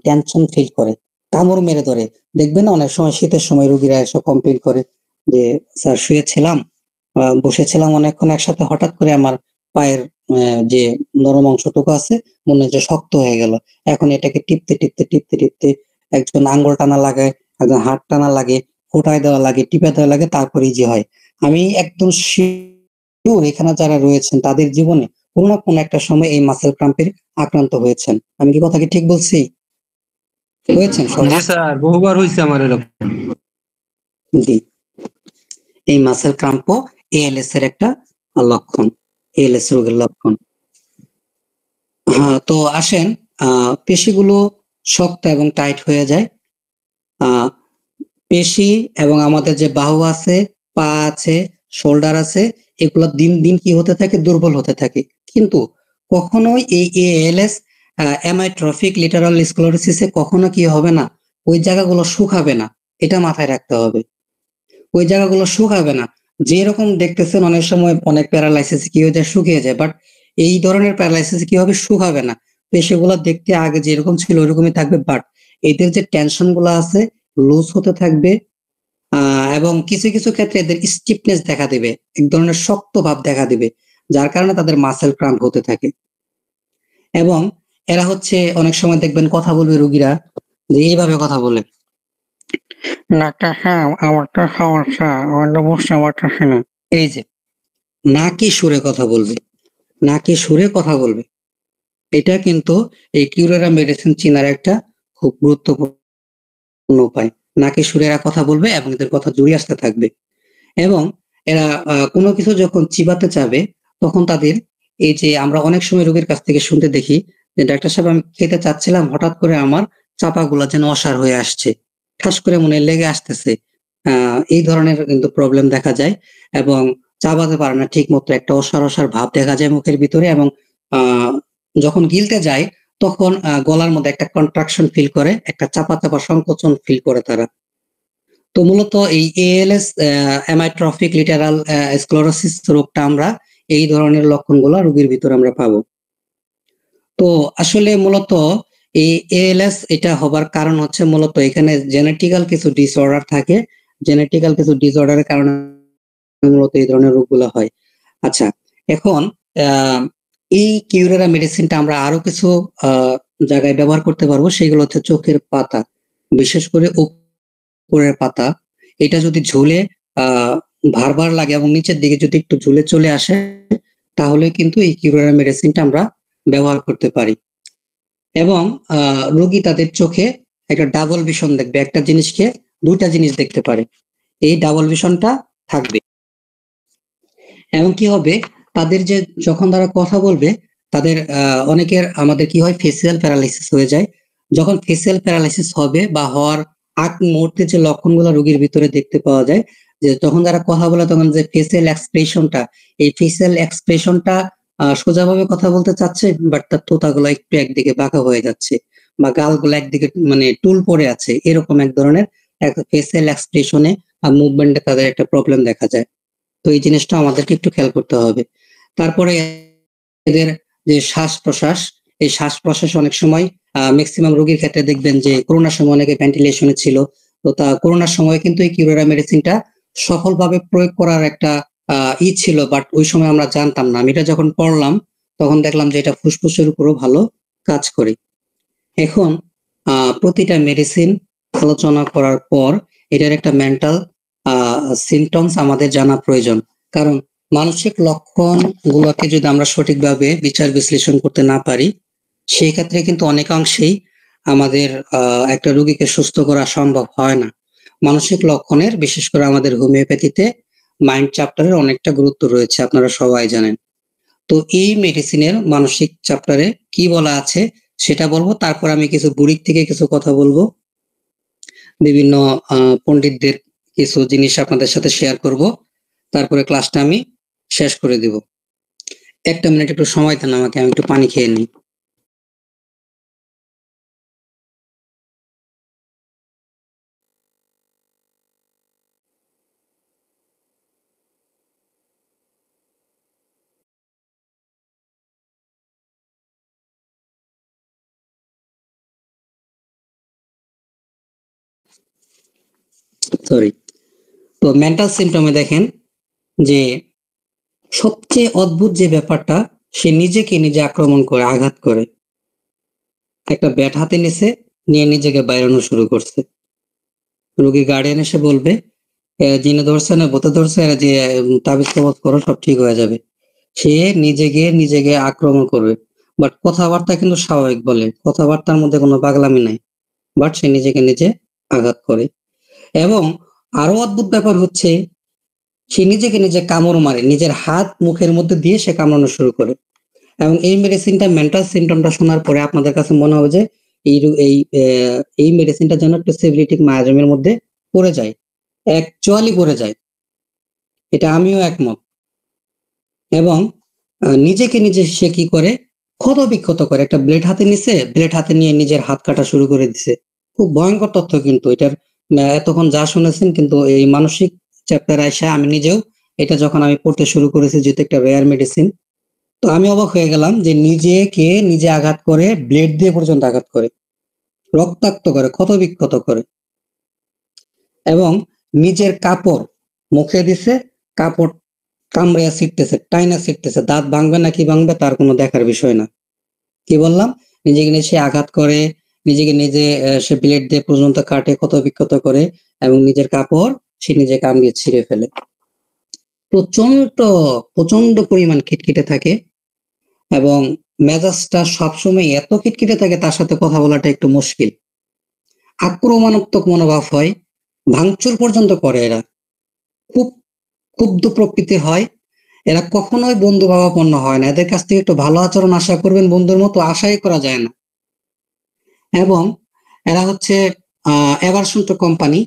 টেনশন ফিল করে, কামড় মেরে ধরে। দেখবেন অনেক সময় শীতের সময় রোগীরা এসে কমপ্লেন করে যে স্যার শুয়েছিলাম, বসেছিলাম অনেকক্ষণ একসাথে, হঠাৎ করে আমার পায়ের যে নরম অংশটুকু আছে মনে হচ্ছে শক্ত হয়ে গেল। এখন এটাকে টিপতে একজন আঙ্গুল টানা লাগে, একজন হাত টানা লাগে, ফোটায় দেওয়া লাগে, টিপে দেওয়া লাগে, তারপরেই যে হয়। আমি একদম শিওর এখানে যারা রয়েছেন তাদের জীবনে কোনো না কোনো একটা সময় এই মাসেল ক্রাম্পের আক্রান্ত হয়েছেন। আমি কি কথা কি ঠিক বলছি? হয়েছেন জি সবাই? স্যার, বহুবার হয়েছে আমার এরকম। জি। এই মাসেল ক্রাম্পও এএলএস এর একটা লক্ষণ, এএলএস রোগের লক্ষণ। হ্যাঁ, তো আসেন, পেশিগুলো শক্ত এবং টাইট হয়ে যায়। পেশি এবং আমাদের যে বাহু আছে, পা আছে, শোল্ডার আছে, এগুলো দিন দিন কি হতে থাকে, দুর্বল হতে থাকে। কিন্তু কখনোই এই এএলএস অ্যামাইট্রফিক লেটারাল স্ক্লেরোসিসে কখনো কি হবে না, ওই জায়গাগুলো শুকাবে না। এটা মাথায় রাখতে হবে, ওই জায়গাগুলো শুকাবে না। যেরকম দেখতেছেন অনেক সময় অনেক প্যারালাইসিস কি হয়ে যায়, শুকিয়ে যায়, বাট এই ধরনের প্যারালাইসিস কি হবে, শুকাবে না। পেশিগুলো দেখতে আগে যেরকম ছিল ওরকমই থাকবে, বাট এদের যে টেনশন গুলো আছে লুজ হতে থাকবে, এবং কিছু কিছু ক্ষেত্রে এদের স্টিফনেস দেখা দিবে, এক ধরনের শক্ত ভাব দেখা দিবে, যার কারণে তাদের মাসেল ক্রাম্প হতে থাকে। এবং এরা হচ্ছে অনেক সময় দেখবেন কথা বলবে রোগীরা, যে এইভাবে কথা বলে, ডাক্তার সাহেব আমার তো সমস্যা, আমার তো বুঝতে পারতেছি না। এই যে নাকি সুরে কথা বলবে, নাকি সুরে কথা বলবে, এটা কিন্তু এই কিউরেরা মেডিসিন চিনার একটা খুব গুরুত্বপূর্ণ উপায়। নাকি সুরে এরা কথা বলবে এবং এদের কথা জুড়ে আসতে থাকবে। এবং এরা কোনো কিছু যখন চিবাতে চাবে, তখন তাদের এই যে আমরা অনেক সময় রোগীর কাছ থেকে শুনতে দেখি যে ডাক্তার সাহেব আমি খেতে চাচ্ছিলাম, হঠাৎ করে আমার চাপাগুলা যেন অসাড় হয়ে আসছে, ঠাস করে মনে লেগে আসতেছে। এই ধরনের কিন্তু প্রবলেম দেখা যায়, এবং চাবাতে পারে না ঠিক মতো, একটা অসাড় ভাব দেখা যায় মুখের ভিতরে, এবং যখন গিলতে যায় তখন গলার মধ্যে একটা কন্ট্রাকশন ফিল করে, একটা চাপা সংকোচন ফিল করে তারা। তো মূলত এই এএলএস অ্যামাইট্রফিক লিটারাল স্ক্লেরোসিস রোগটা আমরা এই ধরনের লক্ষণগুলো রোগীর ভিতরে আমরা পাবো। তো আসলে মূলত এই এএলএস এটা হবার কারণ হচ্ছে মূলত এখানে জেনেটিক্যাল কিছু ডিসঅর্ডার থাকে, জেনেটিক্যাল কিছু ডিসঅর্ডারের কারণে মূলত এই ধরনের রোগগুলো হয়। আচ্ছা, এখন এই কিউরেরা মেডিসিনটা আমরা আরো কিছু জায়গায় ব্যবহার করতে পারবো, সেগুলো হচ্ছে চোখের পাতা, বিশেষ করে উপরের পাতা। এটা যদি ঝুলে ভার লাগে এবং নিচের দিকে যদি একটু ঝুলে চলে আসে, তাহলে কিন্তু এই কিউরেরা মেডিসিনটা আমরা ব্যবহার করতে পারি। এবং রোগী তাদের চোখে একটা ডাবল ভিশন দেখবে, একটা জিনিসকে দুইটা জিনিস দেখতে পারে, এই ডাবল ভিশনটা থাকবে। এবং কি হবে, তাদের যে যখন তারা কথা বলবে, তাদের অনেকের আমাদের কি হয়, ফেসিয়াল প্যারালাইসিস হয়ে যায়। যখন ফেসিয়াল প্যারালাইসিস হবে বা হওয়ার আগ মুহূর্তে যে লক্ষণগুলো রোগীর ভিতরে দেখতে পাওয়া যায়, যে যখন তারা কথা বলে তখন যে ফেসিয়াল এক্সপ্রেশনটা, এই ফেসিয়াল এক্সপ্রেশনটা সোজাভাবে কথা বলতে চাচ্ছে, বাট তার থোঁতাগুলো একটু একদিকে বাঁকা হয়ে যাচ্ছে বা গালগুলো একদিকে মানে টুল পড়ে আছে, এরকম এক ধরনের ফেসিয়াল এক্সপ্রেশনে আর মুভমেন্টে তাদের একটা প্রবলেম দেখা যায়। তো এই জিনিসটা আমাদেরকে একটু খেয়াল করতে হবে। তারপরে এদের যে শ্বাস প্রশ্বাস, এই শ্বাস প্রশ্বাস অনেক সময় ম্যাক্সিমাম রোগীর ক্ষেত্রে দেখবেন যে করোনার সময় অনেকে ভেন্টিলেশনে ছিল, তো তা করোনার সময় কিন্তু এই কিউরেরা মেডিসিনটা সফলভাবে প্রয়োগ করার একটা ছিল, বাট ওই সময় আমরা জানতাম না। আমি এটা যখন পড়লাম তখন দেখলাম যে এটা ফুসফুসের উপরও ভালো কাজ করে। এখন প্রতিটা মেডিসিন আলোচনা করার পর এটার একটা মেন্টাল সিমটমস আমাদের জানা প্রয়োজন, কারণ মানসিক লক্ষণ গুলোকে যদি আমরা সঠিকভাবে বিচার বিশ্লেষণ করতে না পারি, সেই ক্ষেত্রে কিন্তু অনেকাংশেই আমাদের একটা রোগীকে সুস্থ করা সম্ভব হয় না। মানসিক লক্ষণের বিশেষ করে আমাদের হোমিওপ্যাথিতে মাইন্ড চ্যাপ্টারের অনেকটা গুরুত্ব রয়েছে, আপনারা সবাই জানেন। তো এই মেডিসিনের মানসিক চ্যাপ্টারে কি বলা আছে সেটা বলবো, তারপর আমি কিছু বুড়িক থেকে কিছু কথা বলবো, বিভিন্ন পণ্ডিতদের কিছু জিনিস আপনাদের সাথে শেয়ার করব, তারপরে ক্লাসটা আমি শেষ করে দিব। একটা মিনিট একটু সময় দেন আমাকে, আমি একটু পানি খেয়ে নিই। সরি। তো মেন্টাল সিমটমে দেখেন যে সবচেয়ে অদ্ভুত যে ব্যাপারটা, সে নিজেকে নিজে আক্রমণ করে, আঘাত করে। একটা ব্যাট হাতে নিছে, নিয়ে নিজেকে বাইরানো শুরু করছে। রোগী গার্ডিয়ান এসে বলবে যিনি ধরছে না ভূতে ধরছে, যে তাবিজ কবজ করো সব ঠিক হয়ে যাবে। সে নিজেকে আক্রমণ করবে, বাট কথাবার্তা কিন্তু স্বাভাবিক বলে, কথাবার্তার মধ্যে কোনো পাগলামি নাই, বাট সে নিজেকে নিজে আঘাত করে। এবং আরো অদ্ভুত ব্যাপার হচ্ছে, সে নিজেকে নিজে কামড় মারে, নিজের হাত মুখের মধ্যে দিয়ে সে কামড়ানো শুরু করে। এবং এই মেডিসিনটা মেন্টাল সিমটমটা শোনার পরে আপনাদের কাছে মনে হবে যে এই মেডিসিনটা যেন একটা সেভিলিটিক মায়াজমের মধ্যে পড়ে যায়, অ্যাকচুয়ালি পড়ে যায়। এটা আমিও একমত। এবং নিজেকে নিজে সে কি করে, ক্ষত বিক্ষত করে, একটা ব্লেড হাতে নিছে, ব্লেড হাতে নিয়ে নিজের হাত কাটা শুরু করে দিছে। খুব ভয়ঙ্কর তথ্য কিন্তু এটার, এতক্ষণ যা শুনেছেন কিন্তু এই মানসিক চ্যাপ্টার আইসা আমি নিজেও এটা যখন আমি পড়তে শুরু করেছি, যেহেতু একটা রেয়ার মেডিসিন, তো আমি অবাক হয়ে গেলাম যে নিজেকে নিজে আঘাত করে, ব্লেড দিয়ে পর্যন্ত আঘাত করে, রক্তাক্ত করে, ক্ষত বিক্ষত করে। এবং নিজের কাপড় মুখে দিছে, কাপড় কামড়িয়া ছিটতেছে, টাইনা ছিটতেছে, দাঁত ভাঙবে না কি ভাঙবে তার কোনো দেখার বিষয় না। কি বললাম, নিজেকে নিজে সে আঘাত করে, নিজেকে নিজে সে ব্লেড দিয়ে পর্যন্ত কাটে, ক্ষত বিক্ষত করে, এবং নিজের কাপড় সে নিজে কামড়িয়ে ছিঁড়ে ফেলে। প্রচন্ড প্রচন্ড পরিমাণ খিটখিটে থাকে, এবং মেজাজটা সবসময় এত খিটখিটে থাকে, তার সাথে কথা বলাটা একটু মুশকিল। আক্রমণাত্মক মনোভাব হয়, ভাঙচুর পর্যন্ত করে এরা, খুব ক্ষুব্ধ প্রকৃতির হয়। এরা কখনোই বন্ধু ভাবাপন্ন হয় না, এদের কাছ থেকে একটু ভালো আচরণ আশা করবেন, বন্ধুর মতো আশাই করা যায় না। এবং এরা হচ্ছে অ্যাভারশন টু কোম্পানি,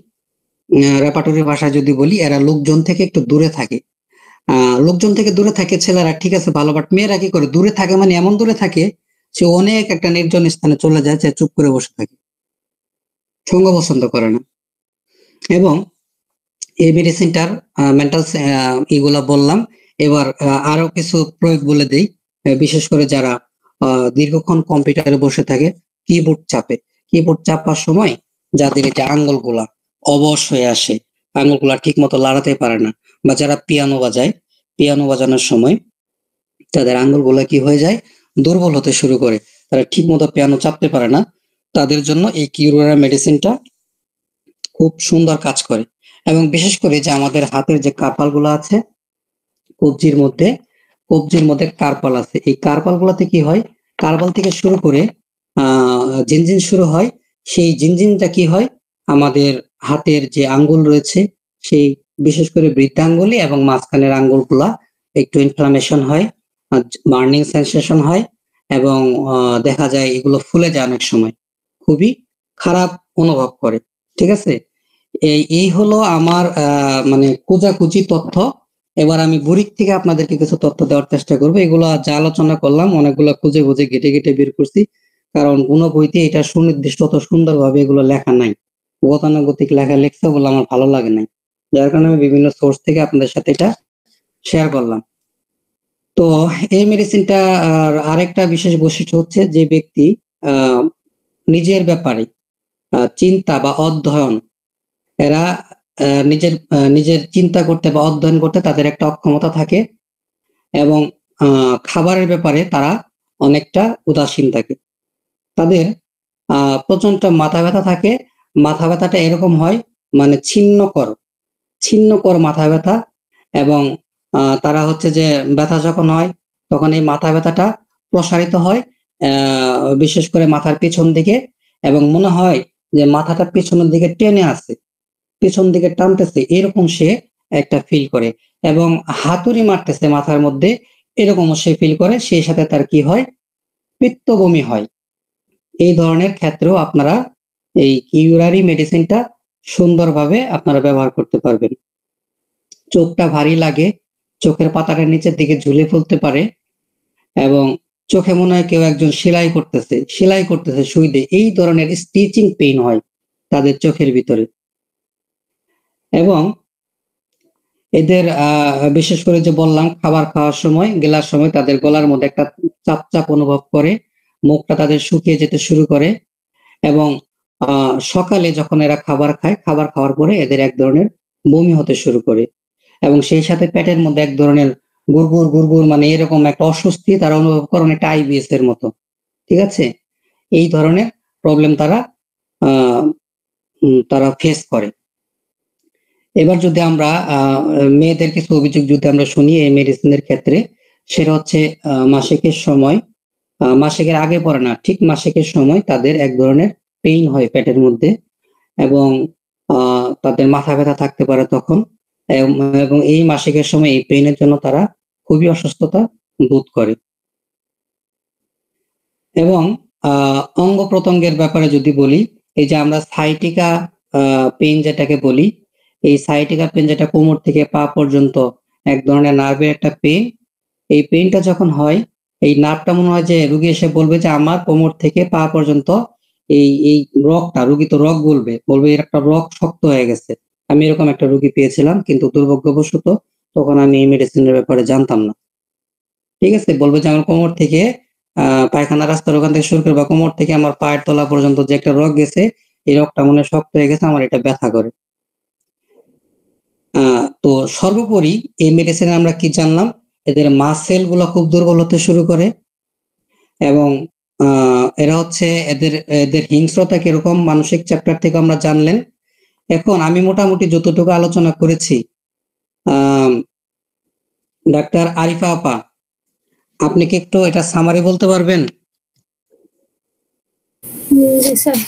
রেপার্টরি ভাষায় যদি বলি, এরা লোকজন থেকে একটু দূরে থাকে। লোকজন থেকে দূরে থাকে ছেলেরা, ঠিক আছে ভালো, বাট মেয়েরা কি করে, দূরে থাকে মানে এমন দূরে থাকে, সে অনেক একটা নির্জন স্থানে চলে যায়, সে চুপ করে বসে থাকে, সঙ্গ পছন্দ করে না। এবং এই মেডিসিনটার মেন্টাল এগুলা বললাম। এবার আরো কিছু প্রয়োগ বলে দেই। বিশেষ করে যারা দীর্ঘক্ষণ কম্পিউটারে বসে থাকে, কিবোর্ড চাপে, কিবোর্ড চাপার সময় যাদের এই যে আঙ্গুলগুলা অবশ হয়ে আসে, আঙ্গুলগুলা ঠিক মতো লাড়াতে পারে না, বা যারা পিয়ানো বাজায়, পিয়ানো বাজানোর সময় তাদের আঙ্গুলগুলা কি হয়ে যায়, দুর্বল হতে শুরু করে, তারা ঠিক মতো পিয়ানো চাপতে পারে না, তাদের জন্য এই কিউরেরা মেডিসিনটা খুব সুন্দর কাজ করে। এবং বিশেষ করে যে আমাদের হাতের যে কার্পাল গুলো আছে, কবজির মধ্যে কার্পাল আছে, এই কার্পাল গুলাতে কি হয়, কার্বল থেকে শুরু করে জিনজিন শুরু হয়। সেই জিনজিনটা কি হয়, আমাদের হাতের যে আঙ্গুল রয়েছে সেই বিশেষ করে বৃদ্ধাঙ্গুলি এবং মাঝখানের আঙ্গুলগুলা একটু ইনফ্লামেশন হয়, বার্নিং সেন্সেশন হয় এবং দেখা যায় এগুলো ফুলে যায় অনেক সময়, খুবই খারাপ অনুভব করে। ঠিক আছে, এই হলো আমার মানে খোঁজাখুঁজি তথ্য। এবার আমি বুড়িক থেকে আপনাদেরকে কিছু তথ্য দেওয়ার চেষ্টা করবো। এগুলো যা আলোচনা করলাম অনেকগুলো খুঁজে খুঁজে ঘেটে ঘেটে বের করছি, কারণ কোনো বইতে এটা সুনির্দিষ্ট অত সুন্দরভাবে এগুলো লেখা নাই। গতানুগতিক লেখা লেখছে বলে আমার ভালো লাগে নাই, যার কারণে আমি বিভিন্ন সোর্স থেকে আপনাদের সাথে এটা শেয়ার করলাম। তো এই মেডিসিনটা আরেকটা বিশেষ বৈশিষ্ট্য হচ্ছে যে ব্যক্তি নিজের ব্যাপারে চিন্তা বা অধ্যয়ন, এরা নিজের চিন্তা করতে বা অধ্যয়ন করতে তাদের একটা অক্ষমতা থাকে এবং খাবারের ব্যাপারে তারা অনেকটা উদাসীন থাকে। তাদের প্রচন্ড মাথা ব্যথা থাকে। মাথা ব্যথাটা এরকম হয় মানে ছিন্নকর মাথা ব্যথা, এবং তারা হচ্ছে যে ব্যথা যখন হয় তখন এই মাথা ব্যথাটা প্রসারিত হয় বিশেষ করে মাথার পেছন দিকে, এবং মনে হয় যে মাথাটা পেছনের দিকে টেনে আসে, পেছন দিকে টানতেছে, এরকম সে একটা ফিল করে, এবং হাতুড়ি মারতেছে মাথার মধ্যে, এরকমও সে ফিল করে। সেই সাথে তার কি হয়, পিত্ত বমি হয়। এই ধরনের ক্ষেত্রেও আপনারা এই কিউরারি মেডিসিনটা সুন্দরভাবে আপনারা ব্যবহার করতে পারবেন। চোখটা ভারী লাগে, চোখের পাতাটা নিচের দিকে ঝুলে ফেলতে পারে, এবং চোখে মনে হয় কেউ একজন সেলাই করতেছে সুই দিয়ে, এই ধরনের স্টিচিং পেইন হয় তাদের চোখের ভিতরে। এবং এদের বিশেষ করে যে বললাম খাবার খাওয়ার সময় গেলার সময় তাদের গলার মধ্যে একটা চাপ চাপ অনুভব করে, মুখটা তাদের শুকিয়ে যেতে শুরু করে, এবং সকালে যখন এরা খাবার খায়, খাবার খাওয়ার পরে এদের এক ধরনের বমি হতে শুরু করে, এবং সেই সাথে পেটের মধ্যে এক ধরনের গুড়গুড় গুড়গুড় মানে এরকম একটা অস্বস্তি তারা অনুভব করে, অনেকটা আইবিএস এর মতো। ঠিক আছে, এই ধরনের প্রবলেম তারা ফেস করে। এবার যদি আমরা মেয়েদের কিছু অভিযোগ যদি আমরা শুনি এই মেডিসিনের ক্ষেত্রে, সেটা হচ্ছে মাসিকের সময়, মাসিকের আগে পরে না, ঠিক মাসিকের সময় তাদের এক ধরনের পেইন হয় পেটের মধ্যে, এবং তাদের মাথা ব্যথা থাকতে পারে তখন, এবং এই মাসিকের সময় এই পেইনের জন্য তারা খুবই অসুস্থতা বোধ করে। এবং অঙ্গ প্রত্যঙ্গের ব্যাপারে যদি বলি, এই যে আমরা সাইটিকা পেইন যেটাকে বলি, এই সাইটিকা পেইন যেটা কোমর থেকে পা পর্যন্ত এক ধরনের নার্ভের একটা পেইন, এই পেইনটা যখন হয়, এই নার্ভটা মনে হয় যে রুগী এসে বলবে যে আমার কোমর থেকে পা পর্যন্ত এই রগটা, রুগী তো রগ বলবে এর একটা রগ শক্ত হয়ে গেছে। আমি এরকম একটা রুগী পেয়েছিলাম, কিন্তু দুর্ভাগ্যবশত তখন আমি এই মেডিসিনের ব্যাপারে জানতাম না। ঠিক আছে, বলবে যে আমার কোমর থেকে পায়খানা রাস্তার ওখান থেকে শুরু করে বা কোমর থেকে আমার পায়ের তলা পর্যন্ত যে একটা রগ গেছে, এই রগটা মনে শক্ত হয়ে গেছে, আমার এটা ব্যথা করে। তো সর্বোপরি এই মেডিসিনে আমরা কি জানলাম, এদের মাসেল গুলো খুব দুর্বল হতে শুরু করে, এবং এরা হচ্ছে এদের হিংস্রতা কিরকম মানসিক চ্যাপ্টার থেকে আমরা জানলেন। এখন আমি মোটামুটি যতটুকু আলোচনা করেছি, ডাক্তার আরিফা আপা, আপনি কি একটু এটা সামারি বলতে পারবেন? স্যার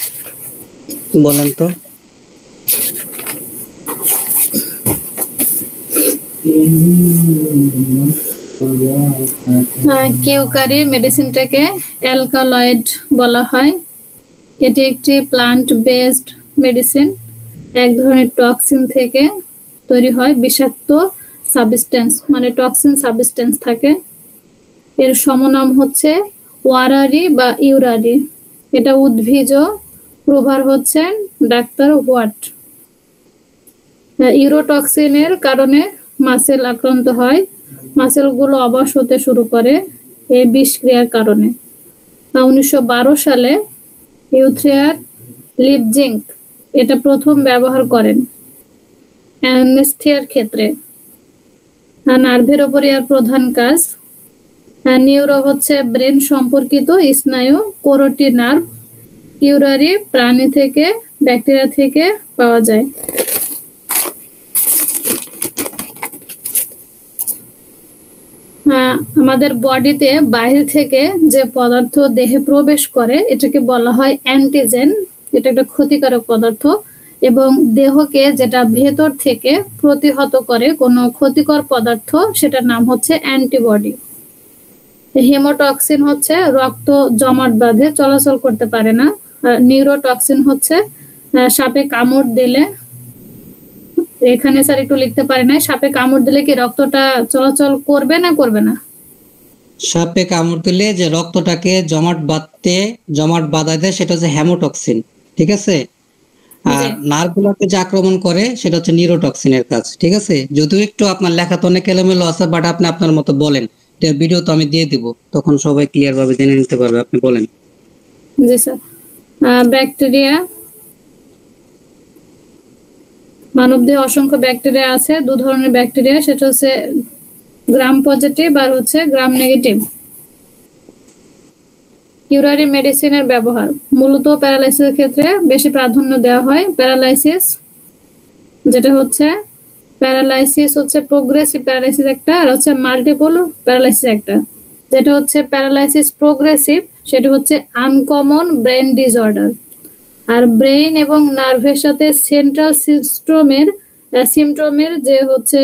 বলেন তো। কিউকারি মেডিসিনটাকে অ্যালকালয়েড বলা হয়। এটি একটি প্লান্ট বেসড মেডিসিন। এক ধরনের টক্সিন থেকে তৈরি হয়, বিষাক্ত সাবস্টেন্স মানে টক্সিন সাবস্টেন্স থাকে। এর সমনাম হচ্ছে ওয়ারারি বা ইউরারি। এটা উদ্ভিজ প্রভার হচ্ছেন ডাক্তার হোয়াট। ইউরোটক্সিনের কারণে মাসেল আক্রান্ত হয়, মাসেলগুলো অবশ হতে শুরু করে এই বিষক্রিয়ার কারণে। 1912 সালে ইউথ্রিয়ার লিপজিঙ্ক এটা প্রথম ব্যবহার করেন অ্যানেস্থেসিয়ার ক্ষেত্রে। নার্ভের ওপর এর প্রধান কাজ। নিউরো হচ্ছে ব্রেন সম্পর্কিত স্নায়ু, কোরোটি নার্ভ। কিউরারি প্রাণী থেকে ব্যাকটেরিয়া থেকে পাওয়া যায়। আমাদের বডিতে বাইরে থেকে যে পদার্থ দেহে প্রবেশ করে এটাকে বলা হয় অ্যান্টিজেন। এটা একটা ক্ষতিকারক পদার্থ, এবং দেহকে যেটা ভেতর থেকে প্রতিহত করে কোনো ক্ষতিকর পদার্থ, সেটার নাম হচ্ছে অ্যান্টিবডি। হেমোটক্সিন হচ্ছে রক্ত জমাট বাঁধে, চলাচল করতে পারে না। আর নিউরোটক্সিন হচ্ছে সাপে কামড় দিলে, এখানে স্যার একটু লিখতে পারে না, সাপে কামড় দিলে কি রক্তটা চলাচল করবে না করবে না? সাপে কামড় দিলে যে রক্তটাকে জমাট বাঁধায় দেয় সেটা হচ্ছে হেমোটক্সিন, ঠিক আছে। আর নার্ভগুলোকে যে আক্রমণ করে সেটা হচ্ছে নিউরোটক্সিনের কাজ, ঠিক আছে। যদিও একটু আপনার লেখা তো অনেক এলোমেলো আছে, বাট আপনি আপনার মতো বলেন, ভিডিও তো আমি দিয়ে দিব, তখন সবাই ক্লিয়ার ভাবে জেনে নিতে পারবে। আপনি বলেন। জি স্যার। ব্যাকটেরিয়া, মানবদেহে অসংখ্য ব্যাকটেরিয়া আছে। 2 ধরনের ব্যাকটেরিয়া, সেটা হচ্ছে গ্রাম পজিটিভ আর হচ্ছে গ্রাম নেগেটিভ। কিউরারি মেডিসিনের ব্যবহার মূলত প্যারালাইসিসের ক্ষেত্রে বেশি প্রাধান্য দেওয়া হয়। প্যারালাইসিস যেটা হচ্ছে, প্যারালাইসিস হচ্ছে প্রোগ্রেসিভ প্যারালাইসিস একটা, আর হচ্ছে মাল্টিপল প্যারালাইসিস একটা। যেটা হচ্ছে প্যারালাইসিস প্রোগ্রেসিভ, সেটা হচ্ছে আনকমন ব্রেন ডিসঅর্ডার। আর ব্রেন এবং নার্ভের সাথে সেন্ট্রাল সিস্টেমের যে হচ্ছে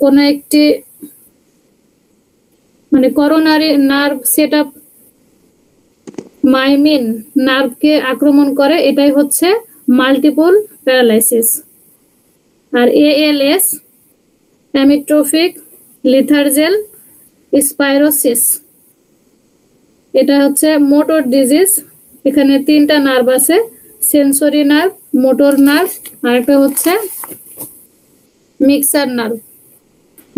কোনো একটি মানে করোনারি নার্ভ সেট আপ মাইমিন নার্ভকে আক্রমণ করে, এটাই হচ্ছে মাল্টিপল প্যারালাইসিস। আর এএলএস, অ্যামিট্রোফিক লিথার্জেল স্পাইরোসিস, এটা হচ্ছে মোটর ডিজিজ। এখানে 3টা নার্ভ আছে, সেন্সরি নার্ভ, মোটর নার্ভ, আর একটা হচ্ছে মিক্সার নার্ভ।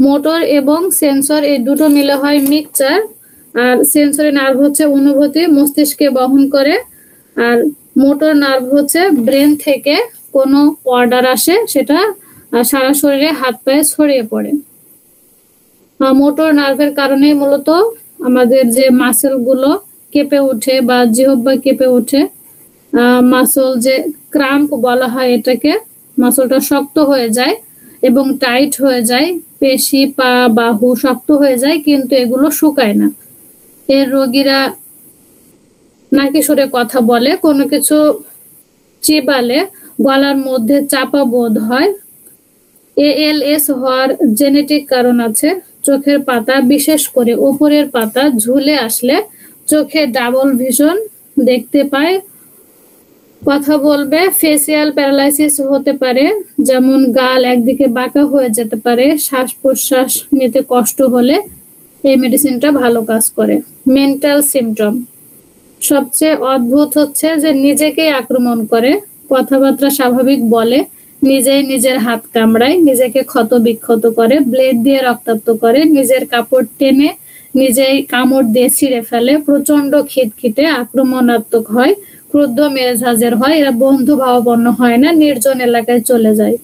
মোটর এবং সেন্সর এই দুটো মিলে হয় মিক্সচার। আর সেন্সরি নার্ভ হচ্ছে অনুভূতি, মস্তিষ্কে বহন করে। আর মোটর নার্ভ হচ্ছে ব্রেন থেকে কোনো অর্ডার আসে, সেটা সারা শরীরে হাত পায়ে ছড়িয়ে পড়ে। মোটর নার্ভের কারণেই মূলত আমাদের যে মাসেল গুলো কেঁপে ওঠে বা জিহ্বা কেঁপে ওঠে, মাসল যে ক্রাম্প বলা হয় এটাকে, মাসলটা শক্ত হয়ে যায় এবং টাইট হয়ে যায়, পেশি পা বাহু শক্ত হয়ে যায়, কিন্তু এগুলো শুকায় না। এর রোগীরা নাকি সুরে কথা বলে, কোনো কিছু চিবালে গলার মধ্যে চাপা বোধ হয়। এএলএস হওয়ার জেনেটিক কারণ আছে। চোখের পাতা, বিশেষ করে উপরের পাতা ঝুলে আসলে চোখে ডাবল ভিশন দেখতে পায়, কথা বলবে। ফেসিয়াল প্যারালাইসিস হতে পারে, যেমন গাল একদিকে বাঁকা হয়ে যেতে পারে। শ্বাস প্রশ্বাস নিতে কষ্ট হলে এই মেডিসিনটা ভালো কাজ করে। মেন্টাল সিমটম সবচেয়ে অদ্ভুত হচ্ছে যে নিজেকেই আক্রমণ করে, কথাবার্তা স্বাভাবিক বলে, নিজেই নিজের হাত কামড়ায়, নিজেকে ক্ষত বিক্ষত করে, ব্লেড দিয়ে রক্তাক্ত করে, নিজের কাপড় টেনে নিজেই কামড় দিয়ে ছিঁড়ে ফেলে, প্রচন্ড খিটখিটে আক্রমণাত্মক হয়, ক্রুদ্ধ মেজাজের হয়, এরা বন্ধু ভাবাপন্ন হয় না, নির্জন এলাকায় চলে যায়।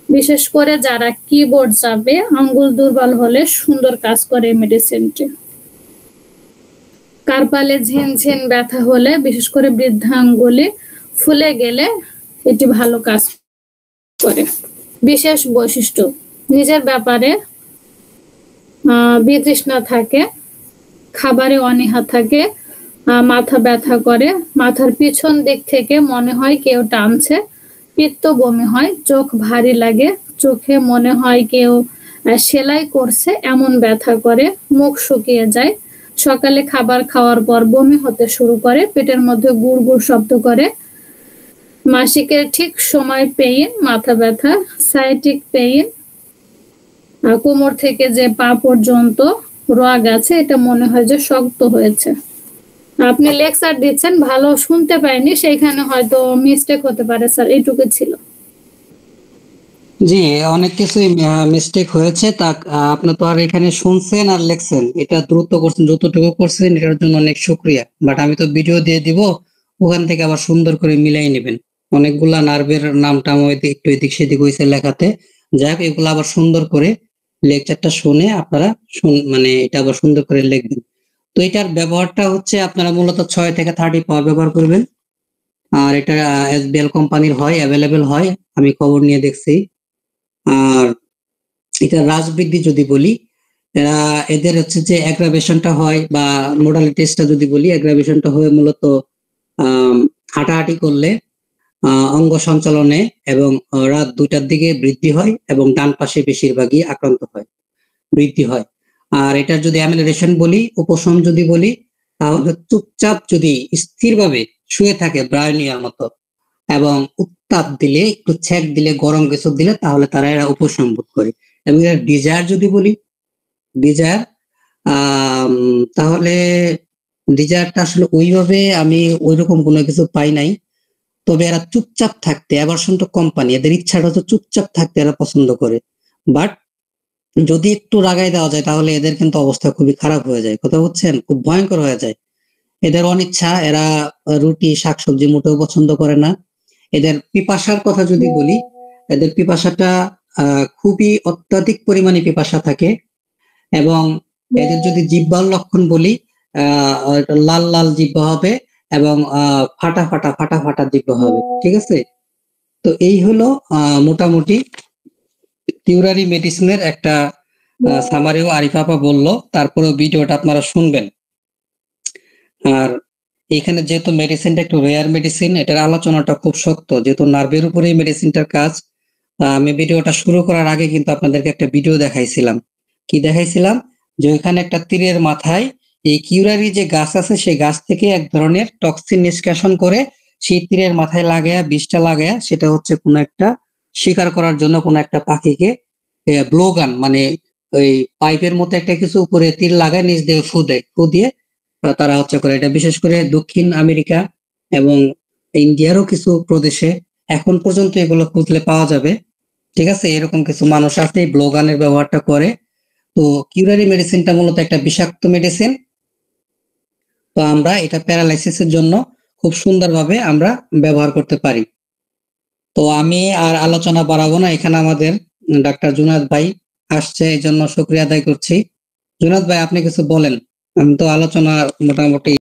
বিশেষ করে যারা কিবোর্ড চাপে, আঙ্গুল দুর্বল হলে সুন্দর কাজ করে এই মেডিসিনটি। কার্পালে ঝিনঝিন ব্যথা হলে, বিশেষ করে বৃদ্ধাঙ্গুলে ফুলে গেলে এটি ভালো কাজ করে। বিশেষ বৈশিষ্ট্য, নিজের ব্যাপারে বিতৃষ্ণা থাকে, খাবারে অনীহা থাকে, মাথা ব্যথা করে, মাথার পিছন দিক থেকে মনে হয় কেউ টানছে, পিত্ত বমি হয়, চোখ ভারী লাগে, চোখে মনে হয় কেউ সেলাই করছে এমন ব্যথা করে, মুখ শুকিয়ে যায়, সকালে খাবার খাওয়ার পর বমি হতে শুরু করে, পেটের মধ্যে গুড় গুড় শব্দ করে, মাসিকের ঠিক সময় পেইন, মাথা ব্যথা, সাইটিক পেইন, কোমর থেকে যে পা পর্যন্ত রগ আছে এটা মনে হয় যে শক্ত হয়েছে। আপনি লেকচার দিচ্ছেন, ভালো শুনতে পাইনি, সেইখানে হয়তো মিস্টেক হতে পারে স্যার, এইটুকু ছিল। জি, অনেক কিছুই মিস্টেক হয়েছে। তা আপনি তো আর এখানে শুনছেন আর লেখছেন, এটা দ্রুত করছেন, যতটুকু করছেন এটার জন্য অনেক শুক্রিয়া। বাট আমি তো ভিডিও দিয়ে দিব, ওখান থেকে আবার সুন্দর করে মিলাই নেবেন। অনেকগুলা নার্ভের নামটা একটু এদিক সেদিক হয়েছে লেখাতে, যাই হোক এগুলো আবার সুন্দর করে লেকচারটা শুনে আপনারা মানে এটা আবার সুন্দর করে লিখবেন। তো এটার ব্যবহারটা হচ্ছে আপনারা মূলত 6 থেকে 30 পাওয়ার ব্যবহার করবেন। আর এটা এসবিএল কোম্পানির হয়, অ্যাভেলেবেল হয়, আমি খবর নিয়ে দেখছি। আর এটা হ্রাস বৃদ্ধি যদি বলি, এরা এদের হচ্ছে যে অ্যাগ্রাভেশনটা হয় বা মোডালিটিসটা যদি বলি, অ্যাগ্রাভেশনটা হয় মূলত হাঁটাহাঁটি করলে অঙ্গ সঞ্চালনে এবং রাত 2টার দিকে বৃদ্ধি হয় এবং ডান পাশে বেশিরভাগই আক্রান্ত হয়, বৃদ্ধি হয়। আর এটার যদি অ্যামেলিয়েশন বলি, উপশম যদি বলি, তাহলে চুপচাপ যদি স্থিরভাবে শুয়ে থাকে ব্রায়োনিয়ার মতো এবং উত্তাপ দিলে, একটু ছ্যাক দিলে, গরম কিছু দিলে, তাহলে তারা এরা উপশম বোধ করে। এবং এর ডিজায়ার যদি বলি, ডিজায়ার তাহলে ডিজায়ারটা আসলে ওইভাবে আমি ওইরকম কোনো কিছু পাই নাই। তবে এরা চুপচাপ থাকতে, অ্যাভারশন টু কোম্পানি, এদের ইচ্ছাটা হচ্ছে চুপচাপ থাকতে এরা পছন্দ করে। বাট যদি একটু রাগাই দেওয়া যায় তাহলে এদের কিন্তু অবস্থা খুবই খারাপ হয়ে যায়, কথা বুঝছেন, খুব ভয়ঙ্কর হয়ে যায়। এদের অনিচ্ছা, এরা রুটি শাকসবজি মোটেও পছন্দ করে না। এদের পিপাসার কথা যদি বলি, এদের পিপাসাটা খুবই অত্যাধিক পরিমাণে পিপাসা থাকে। এবং এদের যদি জিহ্বার লক্ষণ বলি, লাল লাল জিহ্বা হবে এবং ফাটা ফাটা ফাটা ফাটা জিহ্বা হবে, ঠিক আছে। তো এই হলো মোটামুটি কিউরারি মেডিসিনের একটা সামারিও আরিফা আপা বললো, তারপরেও ভিডিওটা আপনারা শুনবেন। আর এখানে যেহেতু মেডিসিনটা একটু রেয়ার মেডিসিন, এটার আলোচনাটা খুব শক্ত, যেহেতু নার্ভের উপরে এই মেডিসিনটার কাজ। আমি ভিডিওটা শুরু করার আগে কিন্তু আপনাদেরকে একটা ভিডিও দেখাইছিলাম। কি দেখাইছিলাম? যে ওইখানে একটা তীরের মাথায় এই কিউরারি যে গাছ আছে, সেই গাছ থেকে এক ধরনের টক্সিন নিষ্কাশন করে সেই তীরের মাথায় লাগায়া, বিষটা লাগায়া, সেটা হচ্ছে কোনো একটা শিকার করার জন্য কোনো একটা পাখিকে ব্লো গান, মানে ওই পাইপের মতো একটা কিছু উপরে তীর লাগায়, নিচ দিয়ে ফু দেয়, ফু দিয়ে তারা হচ্ছে করে। এটা বিশেষ করে দক্ষিণ আমেরিকা এবং ইন্ডিয়ারও কিছু প্রদেশে এখন পর্যন্ত এগুলো খুঁজলে পাওয়া যাবে, ঠিক আছে। এরকম কিছু মানুষ আছে এই ব্লো গানের ব্যবহারটা করে। তো কিউরারি মেডিসিনটা মূলত একটা বিষাক্ত মেডিসিন। তো আমরা এটা প্যারালাইসিসের জন্য খুব সুন্দরভাবে আমরা ব্যবহার করতে পারি। তো আমি আর আলোচনা বাড়াবো না, এখানে আমাদের ডাক্তার জুনায়েদ ভাই আসছে, এই জন্য শুকরিয়া আদায় করছি। জুনায়েদ ভাই, আপনি কিছু বলেন, আমি তো আলোচনা মোটামুটি